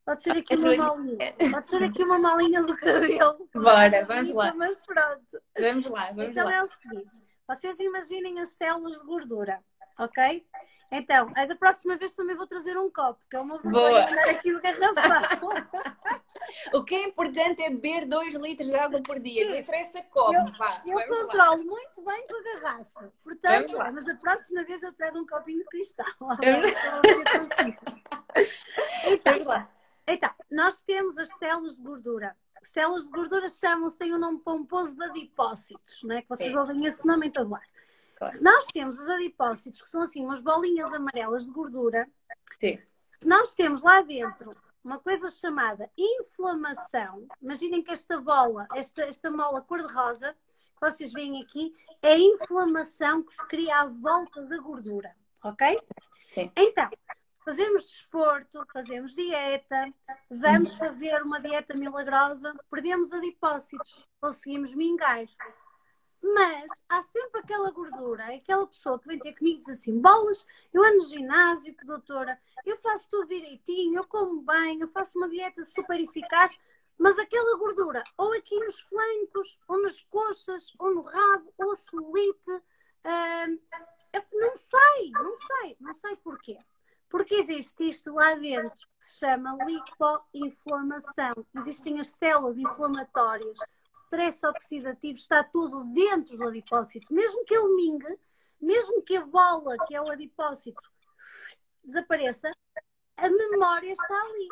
Pode ser aqui uma malinha. Pode ser aqui uma malinha do cabelo. Bora, vamos lá. Mas pronto. Vamos lá. Então é o seguinte. Vocês imaginem as células de gordura, ok? Então, da próxima vez também vou trazer um copo, que é uma vergonha mandar aqui o garrafão. O que é importante é beber 2 litros de água por dia. Não interessa como. Eu controlo muito bem com a garrafa. Portanto, mas da próxima vez eu trago um copinho de cristal. Então, nós temos as células de gordura. Células de gordura chamam-se, tem um nome pomposo de adipócitos, não é? Que vocês ouvem esse nome em todo lado. Claro. Se nós temos os adipócitos, que são assim umas bolinhas amarelas de gordura, se nós temos lá dentro uma coisa chamada inflamação, imaginem que esta bola, esta mola cor-de-rosa, que vocês veem aqui, é a inflamação que se cria à volta da gordura, ok? Sim. Então, fazemos desporto, fazemos dieta, vamos fazer uma dieta milagrosa, perdemos adipócitos, conseguimos mingar. Mas há sempre aquela gordura, aquela pessoa que vem ter comigo e diz assim, bolas, eu ando no ginásio, doutora, eu faço tudo direitinho, eu como bem, eu faço uma dieta super eficaz, mas aquela gordura, ou aqui nos flancos, ou nas coxas, ou no rabo, ou a celulite, não sei porquê. Porque existe isto lá dentro que se chama lipoinflamação. Existem as células inflamatórias, stress oxidativo, está tudo dentro do adipócito. Mesmo que ele mingue, mesmo que a bola, que é o adipócito, desapareça, a memória está ali.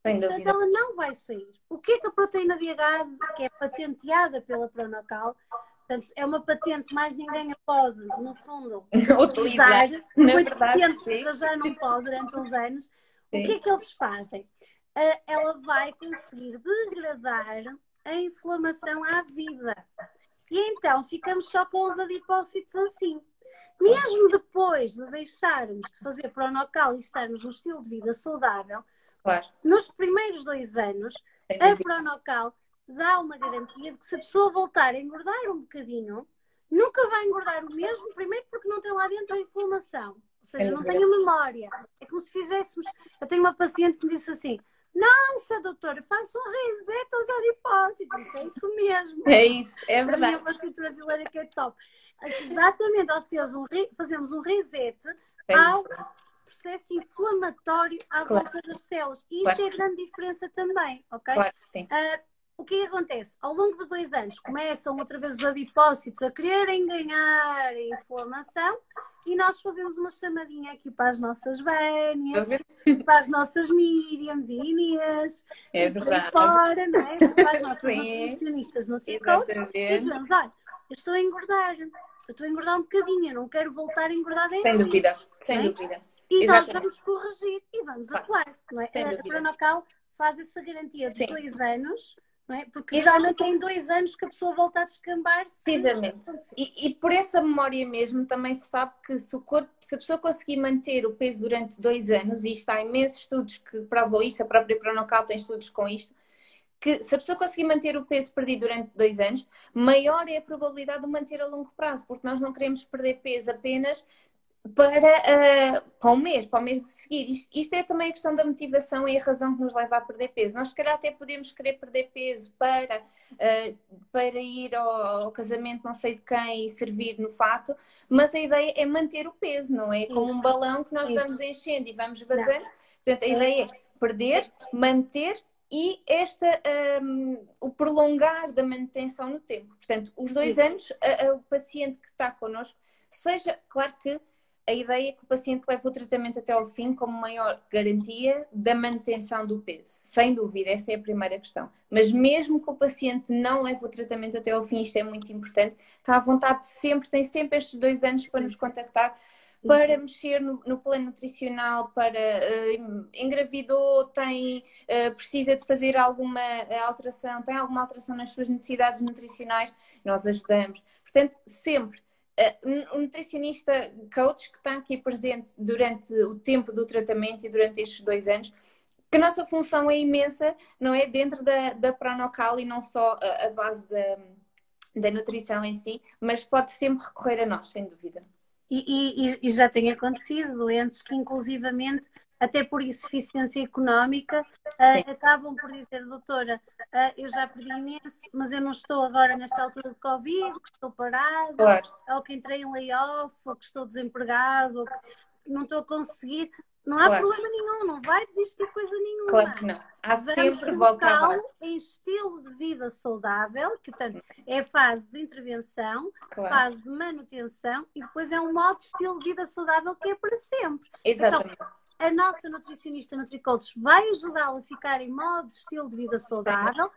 Portanto, ela não vai sair. O que é que a proteína DHA, que é patenteada pela Pronocal, portanto, é uma patente, mais ninguém a pode, no fundo, utilizar. Foi patente, mas já não pode durante uns anos. O que é que eles fazem? Ela vai conseguir degradar a inflamação à vida. E então ficamos só com os adipócitos assim. Mesmo depois de deixarmos de fazer Pronocal e estarmos num estilo de vida saudável, nos primeiros 2 anos, a Pronocal dá uma garantia de que se a pessoa voltar a engordar um bocadinho, nunca vai engordar o mesmo, primeiro porque não tem lá dentro a inflamação. Ou seja, não tem a memória. É como se fizéssemos... Eu tenho uma paciente que me disse assim, nossa, doutora, faça um reset aos adipócitos. Isso é isso mesmo. É isso, é verdade. A minha paciente brasileira que é top. Exatamente, ela fez fazemos um reset ao processo inflamatório à volta das células. E isto é a grande diferença também, ok? Claro, sim. O que acontece? Ao longo de 2 anos começam outra vez os adipócitos a quererem ganhar inflamação e nós fazemos uma chamadinha aqui para as nossas Vânias, para as nossas Míriams e Inês, e para fora, não é? Para as nossas nutricionistas no TikTok e dizemos, olha, eu estou a engordar um bocadinho, eu não quero voltar a engordar 10 Sem dúvida, quilos, sem dúvida. E nós vamos corrigir e vamos atuar, não é? A Pronocal faz essa garantia de 2 anos, não é? Porque geralmente tem 2 anos que a pessoa volta a descambar. Precisamente. E por essa memória mesmo também se sabe que se a pessoa conseguir manter o peso durante 2 anos, e está há imensos estudos que provam isto, a própria Pronocal tem estudos com isto, que se a pessoa conseguir manter o peso perdido durante 2 anos, maior é a probabilidade de o manter a longo prazo, porque nós não queremos perder peso apenas para o mês de seguir. Isto é também a questão da motivação e a razão que nos leva a perder peso. Nós, se calhar, até podemos querer perder peso para ir ao casamento não sei de quem e servir no fato, mas a ideia é manter o peso, não é? Como um balão que nós vamos enchendo e vamos vazando. Portanto, a ideia é perder, manter e o prolongar da manutenção no tempo. Portanto, os 2 anos, o paciente que está connosco, seja, claro que a ideia é que o paciente leve o tratamento até ao fim como maior garantia da manutenção do peso. Sem dúvida, essa é a primeira questão. Mas mesmo que o paciente não leve o tratamento até ao fim, isto é muito importante, está à vontade sempre, tem sempre estes 2 anos para nos contactar, para mexer no plano nutricional, para engravidou, precisa de fazer alguma alteração, tem alguma alteração nas suas necessidades nutricionais, nós ajudamos. Portanto, sempre. Um nutricionista coach que está aqui presente durante o tempo do tratamento e durante estes 2 anos, que a nossa função é imensa, não é? Dentro da Pronocal e não só a base da nutrição em si, mas pode sempre recorrer a nós, sem dúvida. E já tem acontecido, doentes que inclusivamente, até por insuficiência económica, acabam por dizer, doutora, eu já perdi imenso, mas eu não estou agora nesta altura de Covid, que estou parada, Claro. ou que entrei em layoff, ou que estou desempregado, ou que não estou a conseguir. Não há Claro. problema nenhum, não vai desistir coisa nenhuma. Claro que não. Há Vamos sempre volta a colocá-lo em estilo de vida saudável, que portanto é a fase de intervenção, Claro. fase de manutenção e depois é um modo de estilo de vida saudável que é para sempre. Exatamente. Então, a nossa nutricionista NutriCoach vai ajudá-lo a ficar em modo de estilo de vida saudável,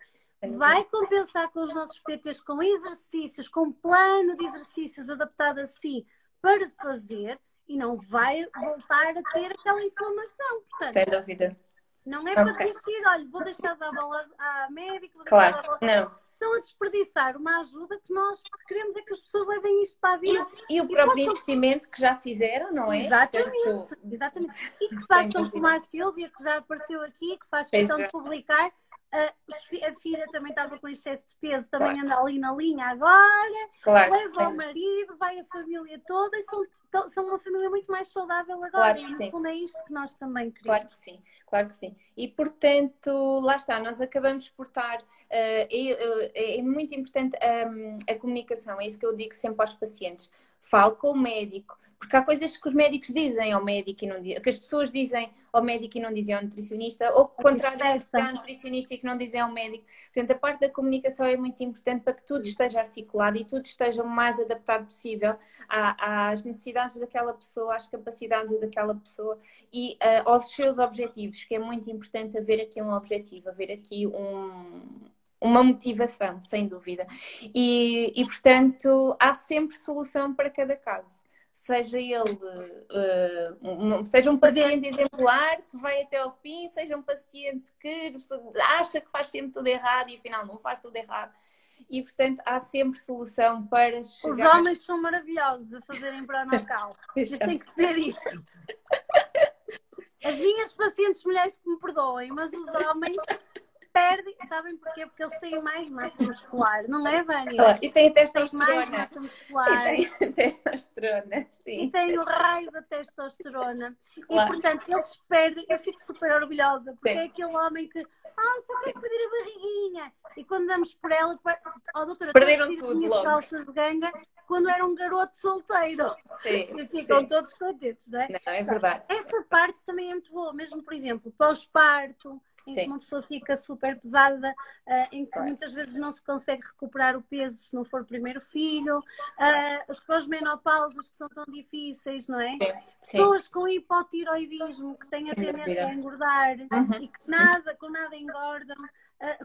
vai compensar com os nossos PTs com exercícios, com um plano de exercícios adaptado a si para fazer e não vai voltar a ter aquela inflamação. Portanto, sem dúvida. Não é para desistir, olha, vou deixar de dar bola à médica, vou deixar Claro, de dar bola. não. Estão a desperdiçar uma ajuda que nós queremos é que as pessoas levem isto para a vida. E o próprio investimento que já fizeram, não é? Exatamente, exatamente. E que façam como a Sílvia, que já apareceu aqui, que faz questão de publicar. A filha também estava com excesso de peso, também anda ali na linha agora. Claro, leva o marido, vai a família toda e são uma família muito mais saudável agora. Claro que e no sim. fundo é isto que nós também queremos. Claro que sim, claro que sim. E portanto, lá está, nós acabamos por estar. É muito importante a comunicação, é isso que eu digo sempre aos pacientes. Fale com o médico, porque há coisas que os médicos dizem ao médico e não dizem, que as pessoas dizem ao médico e não dizem ao nutricionista, ou o contrário, que há nutricionista e que não dizem ao médico. Portanto, a parte da comunicação é muito importante para que tudo esteja articulado e tudo esteja o mais adaptado possível às necessidades daquela pessoa, às capacidades daquela pessoa e aos seus objetivos, que é muito importante haver aqui um objetivo, haver aqui uma motivação, sem dúvida. E, portanto, há sempre solução para cada caso. Seja ele, seja um paciente exemplar que vai até ao fim, seja um paciente que acha que faz sempre tudo errado e afinal não faz tudo errado. E, portanto, há sempre solução para chegar... Os homens são maravilhosos a fazerem Pronocal. Eu tenho que dizer isto. As minhas pacientes mulheres que me perdoem, mas os homens perdem, sabem porquê? Porque eles têm mais massa muscular, não é, Vânia? Claro. E têm testosterona. Têm mais massa muscular. E têm testosterona, sim. E têm o raio da testosterona. Claro. E, portanto, eles perdem. Eu fico super orgulhosa, porque é aquele homem que, só quer perder a barriguinha. E quando damos por ela, doutora, perderam tudo, as minhas logo. Calças de ganga quando era um garoto solteiro. Sim, e ficam todos contentes, não é? Não, é verdade. Essa parte também é muito boa, mesmo, por exemplo, pós-parto, em que uma pessoa fica super pesada, em que muitas vezes não se consegue recuperar o peso se não for o primeiro filho, as pós-menopausas que são tão difíceis, não é? Sim. Pessoas com hipotiroidismo que têm a tendência a engordar e que com nada engordam,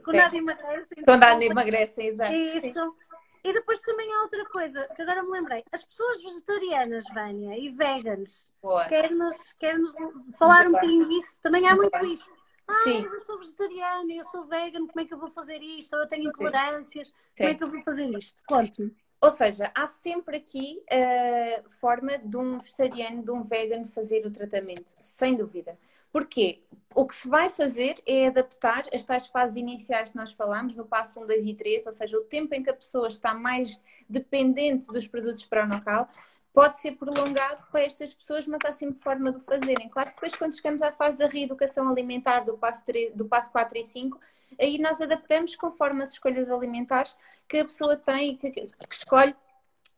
com nada emagrecem. Com nada emagrecem, exato. Isso. E depois também há outra coisa, que agora me lembrei. As pessoas vegetarianas, Vânia, e veganas, quer-nos falar um bocadinho disso. Também há muito isto. Mas eu sou vegetariana, eu sou vegana, como é que eu vou fazer isto? Ou eu tenho intolerâncias, como é que eu vou fazer isto? Conte-me. Ou seja, há sempre aqui a forma de um vegetariano, de um vegano fazer o tratamento, sem dúvida. Porquê? O que se vai fazer é adaptar as tais fases iniciais que nós falamos, no passo 1, 2 e 3, ou seja, o tempo em que a pessoa está mais dependente dos produtos Pronocal, pode ser prolongado para estas pessoas, mas há sempre forma de o fazerem. Claro que depois, quando chegamos à fase da reeducação alimentar do passo 4 e 5, aí nós adaptamos conforme as escolhas alimentares que a pessoa tem, que escolhe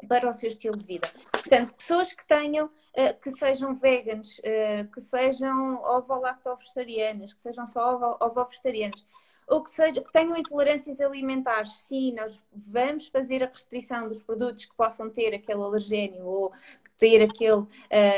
para o seu estilo de vida. Portanto, pessoas que tenham, que sejam veganos, que sejam ovo-lacto-vegetarianas, que sejam só ovo-vegetarianas, ou que tenham intolerâncias alimentares, sim, nós vamos fazer a restrição dos produtos que possam ter aquele alergénio ou que ter aquele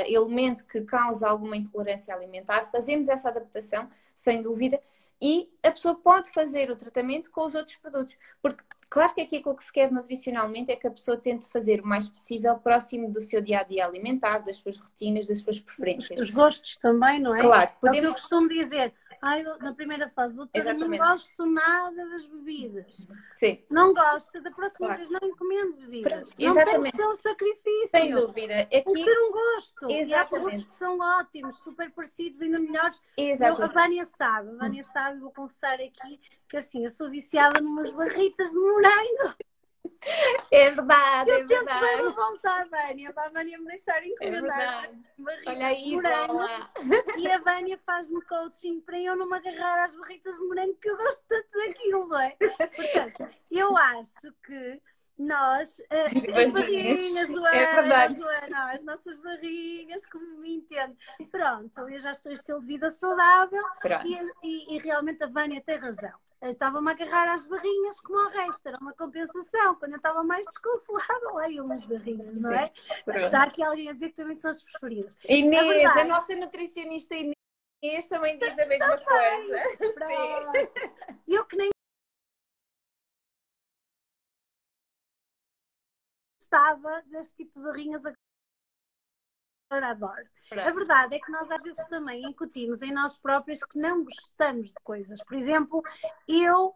elemento que causa alguma intolerância alimentar. Fazemos essa adaptação, sem dúvida, e a pessoa pode fazer o tratamento com os outros produtos. Porque, claro que aqui o que se quer nutricionalmente é que a pessoa tente fazer o mais possível próximo do seu dia-a-dia alimentar, das suas rotinas, das suas preferências. Os gostos também, não é? Claro, É o que eu costumo dizer. Ai, na primeira fase, doutora, Exatamente. não gosto nada das bebidas. Sim. Não gosto, da próxima Claro. vez não encomendo bebidas. Pronto, Não tem que ser um sacrifício. Sem dúvida. Aqui... Tem que ter um gosto. Exatamente. E há produtos que são ótimos, super parecidos, ainda melhores. A Vânia sabe, vou confessar aqui que assim, eu sou viciada numas barritas de morango. É verdade, eu tento mesmo voltar à Vânia, para a Vânia me deixar encomendar barritas de morango. E a Vânia faz-me coaching para eu não me agarrar às barritas de morango, que eu gosto tanto daquilo, não é? Portanto, eu acho que nós, as barrinhas do ano, as nossas barrinhas, como me entendo. Pronto, eu já estou em estilo de vida saudável e realmente a Vânia tem razão. Eu estava-me a agarrar às barrinhas como ao resto, era uma compensação. Quando eu estava mais desconsolada, lá iam as barrinhas, não é? Está aqui alguém a dizer que também são as preferidas. Inês, a nossa nutricionista Inês também diz a mesma coisa. Pronto. Eu que nem gostava deste tipo de barrinhas, agora adoro. A verdade é que nós às vezes também incutimos em nós próprios que não gostamos de coisas. Por exemplo, eu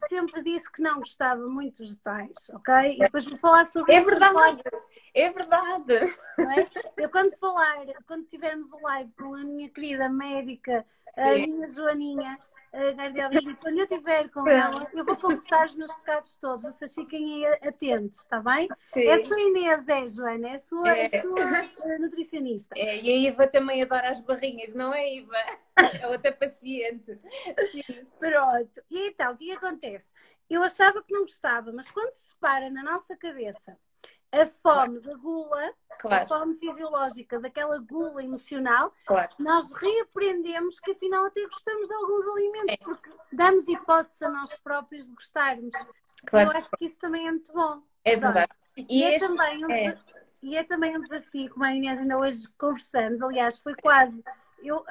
sempre disse que não gostava muito de vegetais, ok? E depois vou falar sobre isso. É verdade. Não é? Eu quando tivermos o live com a minha querida médica, a minha Joaninha, Gardelinha, quando eu estiver com ela, eu vou confessar os meus pecados todos. Vocês fiquem atentos, está bem? Sim. É a sua Inês, Joana? É a sua nutricionista. E a Iva também adora as barrinhas, não é, Iva? É outra paciente. Sim. Pronto. E então, o que acontece? Eu achava que não gostava, mas quando se separa na nossa cabeça a fome da gula, a fome fisiológica daquela gula emocional, nós reaprendemos que afinal até gostamos de alguns alimentos, porque damos hipótese a nós próprios de gostarmos. Eu acho que isso também é muito bom. É verdade. E é também um desafio, como a Inês ainda hoje conversamos, aliás, foi quase... Eu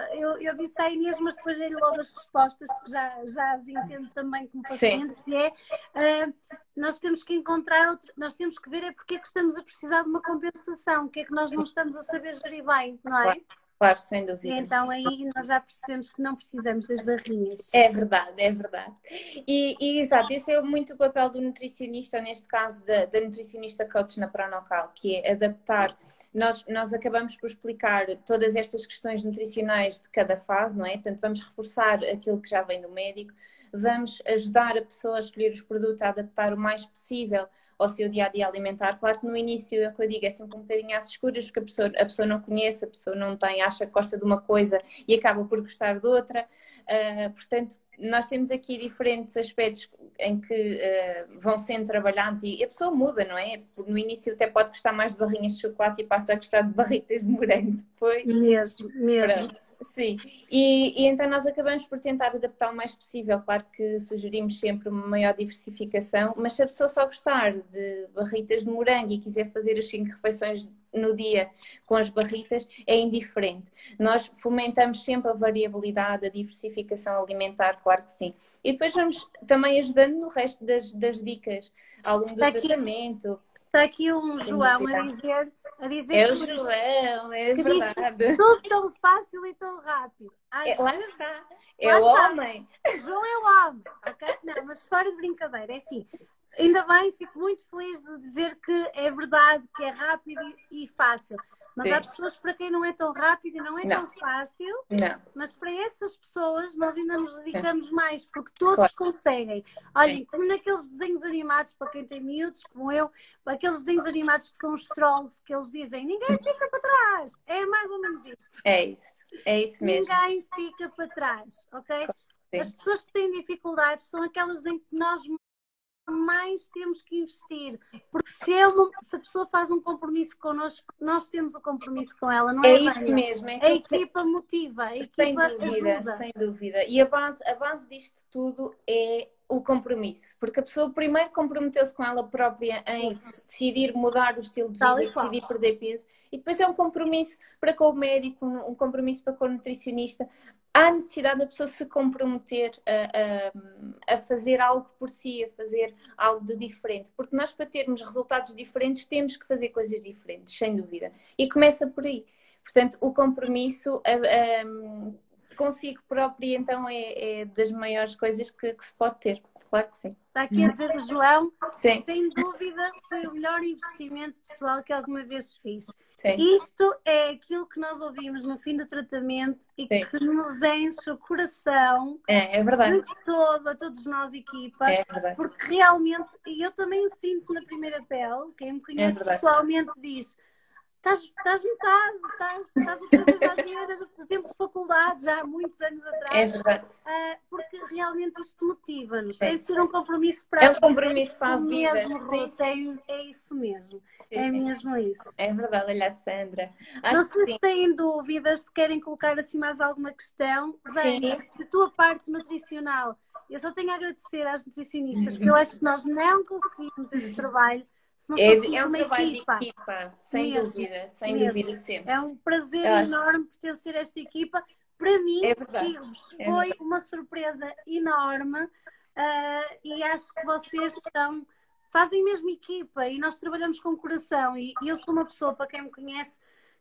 disse à Inês, mas depois dei logo as respostas, porque já as entendo também como paciente, que é nós temos que encontrar nós temos que ver porque é que estamos a precisar de uma compensação, o que é que nós não estamos a saber gerir bem, não é? Claro, sem dúvida. E então aí nós já percebemos que não precisamos das barrinhas. É verdade, é verdade. E exato, esse é muito o papel do nutricionista, neste caso da nutricionista coach na Pronocal, que é adaptar. Nós acabamos por explicar todas estas questões nutricionais de cada fase, não é? Portanto, vamos reforçar aquilo que já vem do médico, vamos ajudar a pessoa a escolher os produtos, a adaptar o mais possível ao seu dia-a-dia alimentar. Claro que no início, é o que eu digo, é sempre um bocadinho às escuras, porque a pessoa não conhece, a pessoa não tem, acha que gosta de uma coisa e acaba por gostar de outra. Portanto, nós temos aqui diferentes aspectos em que vão sendo trabalhados e a pessoa muda, não é? No início até pode gostar mais de barrinhas de chocolate e passa a gostar de barritas de morango depois. Mesmo. Pronto, sim. E então nós acabamos por tentar adaptar o mais possível. Claro que sugerimos sempre uma maior diversificação, mas se a pessoa só gostar de barritas de morango e quiser fazer as 5 refeições no dia com as barritas, é indiferente. Nós fomentamos sempre a variabilidade, a diversificação alimentar, claro que sim. E depois vamos também ajudando no resto das dicas ao longo do tratamento. Está aqui um João a dizer é o João, é que verdade. Diz tudo tão fácil e tão rápido. Lá está. É o homem. O João é o homem, ok? Não, mas fora de brincadeira, é assim. Ainda bem, fico muito feliz de dizer que é verdade, que é rápido e fácil. Mas há pessoas para quem não é tão rápido e não é tão fácil. Não. Mas para essas pessoas nós ainda nos dedicamos mais, porque todos conseguem. Olhem, como naqueles desenhos animados, para quem tem miúdos, como eu, aqueles desenhos animados que são os trolls, que eles dizem, ninguém fica para trás. É mais ou menos isto. É isso mesmo. Ninguém fica para trás, ok? As pessoas que têm dificuldades são aquelas em que nós mais temos que investir, porque se a pessoa faz um compromisso connosco, nós temos o compromisso com ela, não é? É isso mesmo. A equipa motiva, a equipa ajuda. Sem dúvida. E a base disto tudo é o compromisso, porque a pessoa primeiro comprometeu-se com ela própria em decidir mudar o estilo de vida, decidir perder peso, e depois é um compromisso para com o médico, um compromisso para com o nutricionista. Há necessidade da pessoa se comprometer a fazer algo por si, a fazer algo de diferente, porque nós, para termos resultados diferentes, temos que fazer coisas diferentes, sem dúvida, e começa por aí. Portanto, o compromisso consigo própria, então, é das maiores coisas que se pode ter. Claro que sim. Está aqui a dizer o João, sim. Sem dúvida, foi o melhor investimento pessoal que alguma vez fiz. Sim. Isto é aquilo que nós ouvimos no fim do tratamento e Sim. que nos enche o coração É verdade. A todos nós, equipa, É verdade. porque realmente, e eu também o sinto na primeira pele, quem me conhece pessoalmente diz: estás metade, estás outra vez à beira do tempo de faculdade, já há muitos anos atrás. É verdade. Porque realmente isto motiva-nos. Tem de ser um compromisso para a vida. É um compromisso para a vida. Mesmo, Ruth, é isso mesmo. É mesmo isso. É verdade, olha a Sandra. Não sei se têm dúvidas, se querem colocar assim mais alguma questão. Bem, da tua parte nutricional, eu só tenho a agradecer às nutricionistas, porque eu acho que nós não conseguimos este trabalho se não fôssemos um uma trabalho equipa. de equipa, sem dúvida sempre. É um prazer enorme pertencer a esta equipa. Para mim, foi uma surpresa enorme e acho que vocês fazem mesmo equipa e nós trabalhamos com coração e eu sou uma pessoa, para quem me conhece,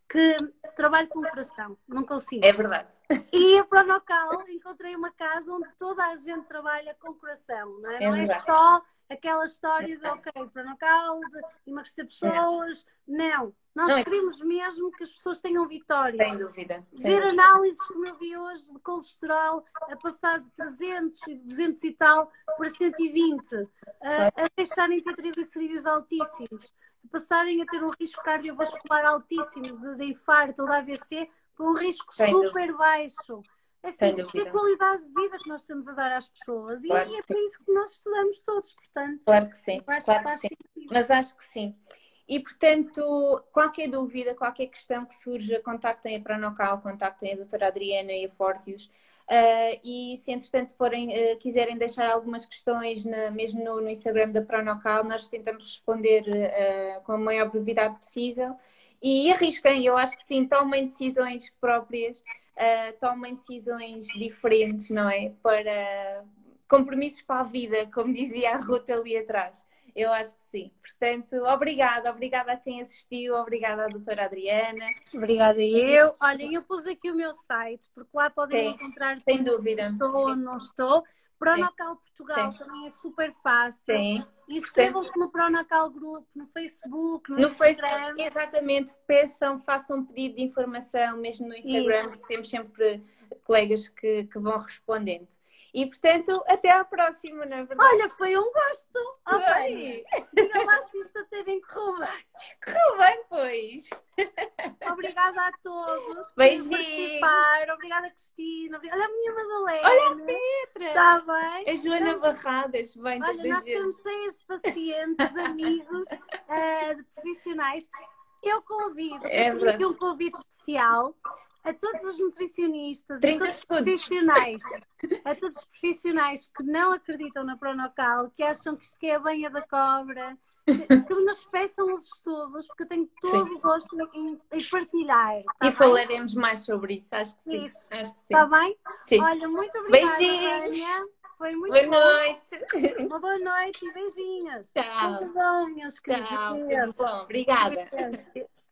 que trabalho com coração, não consigo. É verdade. E a Pronocal encontrei uma casa onde toda a gente trabalha com coração, não é? Não é só aquela história de, Pronocal, de emagrecer pessoas. Não. Nós queremos mesmo que as pessoas tenham vitórias. Sem dúvida. Ver análises, como eu vi hoje, de colesterol a passar de 300 e 200 e tal para 120, a deixarem de ter triglicerídeos altíssimos, a passarem a ter um risco cardiovascular altíssimo, de infarto ou de AVC, para um risco super baixo. Assim, isto é a qualidade de vida que nós estamos a dar às pessoas e é por isso que nós estudamos todos, portanto. Claro que sim, mas acho que sim. E, portanto, qualquer dúvida, qualquer questão que surja, contactem a Pronocal, contactem a doutora Adriana e a Fortius. E se, entretanto, quiserem deixar algumas questões mesmo no Instagram da Pronocal, nós tentamos responder com a maior brevidade possível. E arrisquem, eu acho que sim, tomem decisões próprias, tomem decisões diferentes, não é? Para compromissos para a vida, como dizia a Ruth ali atrás. Eu acho que sim. Portanto, obrigada a quem assistiu, obrigada à doutora Adriana. Obrigada eu. Olhem, eu pus aqui o meu site, porque lá podem encontrar... Sem dúvida. Estou ou não estou. Pronocal Portugal também é super fácil. Inscrevam-se no Pronocal Group, no Facebook, no Instagram. Exatamente. Peçam, façam um pedido de informação, mesmo no Instagram, porque temos sempre colegas que vão respondendo. E, portanto, até à próxima, não é verdade? Olha, foi um gosto. Diga lá se isto até bem correu bem. Correu bem, pois. Obrigada a todos. Beijinhos. Obrigada, Cristina. Olha a minha Madalena. Olha a Petra. Está bem? A Joana Barradas. Bem, olha, nós temos 6 pacientes, amigos, de profissionais. Eu convido, tenho aqui um convite especial a todos os nutricionistas e a todos os profissionais que não acreditam na Pronocal, que acham que isto é a banha da cobra, que nos peçam os estudos, porque eu tenho todo o gosto em partilhar. E falaremos mais sobre isso, acho que sim. Está bem? Sim. Olha, muito obrigada, beijinhos. Tânia. Foi muito boa bom. Noite. Uma boa noite e beijinhos. Tchau. Tudo bom, meus queridos. Tchau, tudo bom. Obrigada. Deus.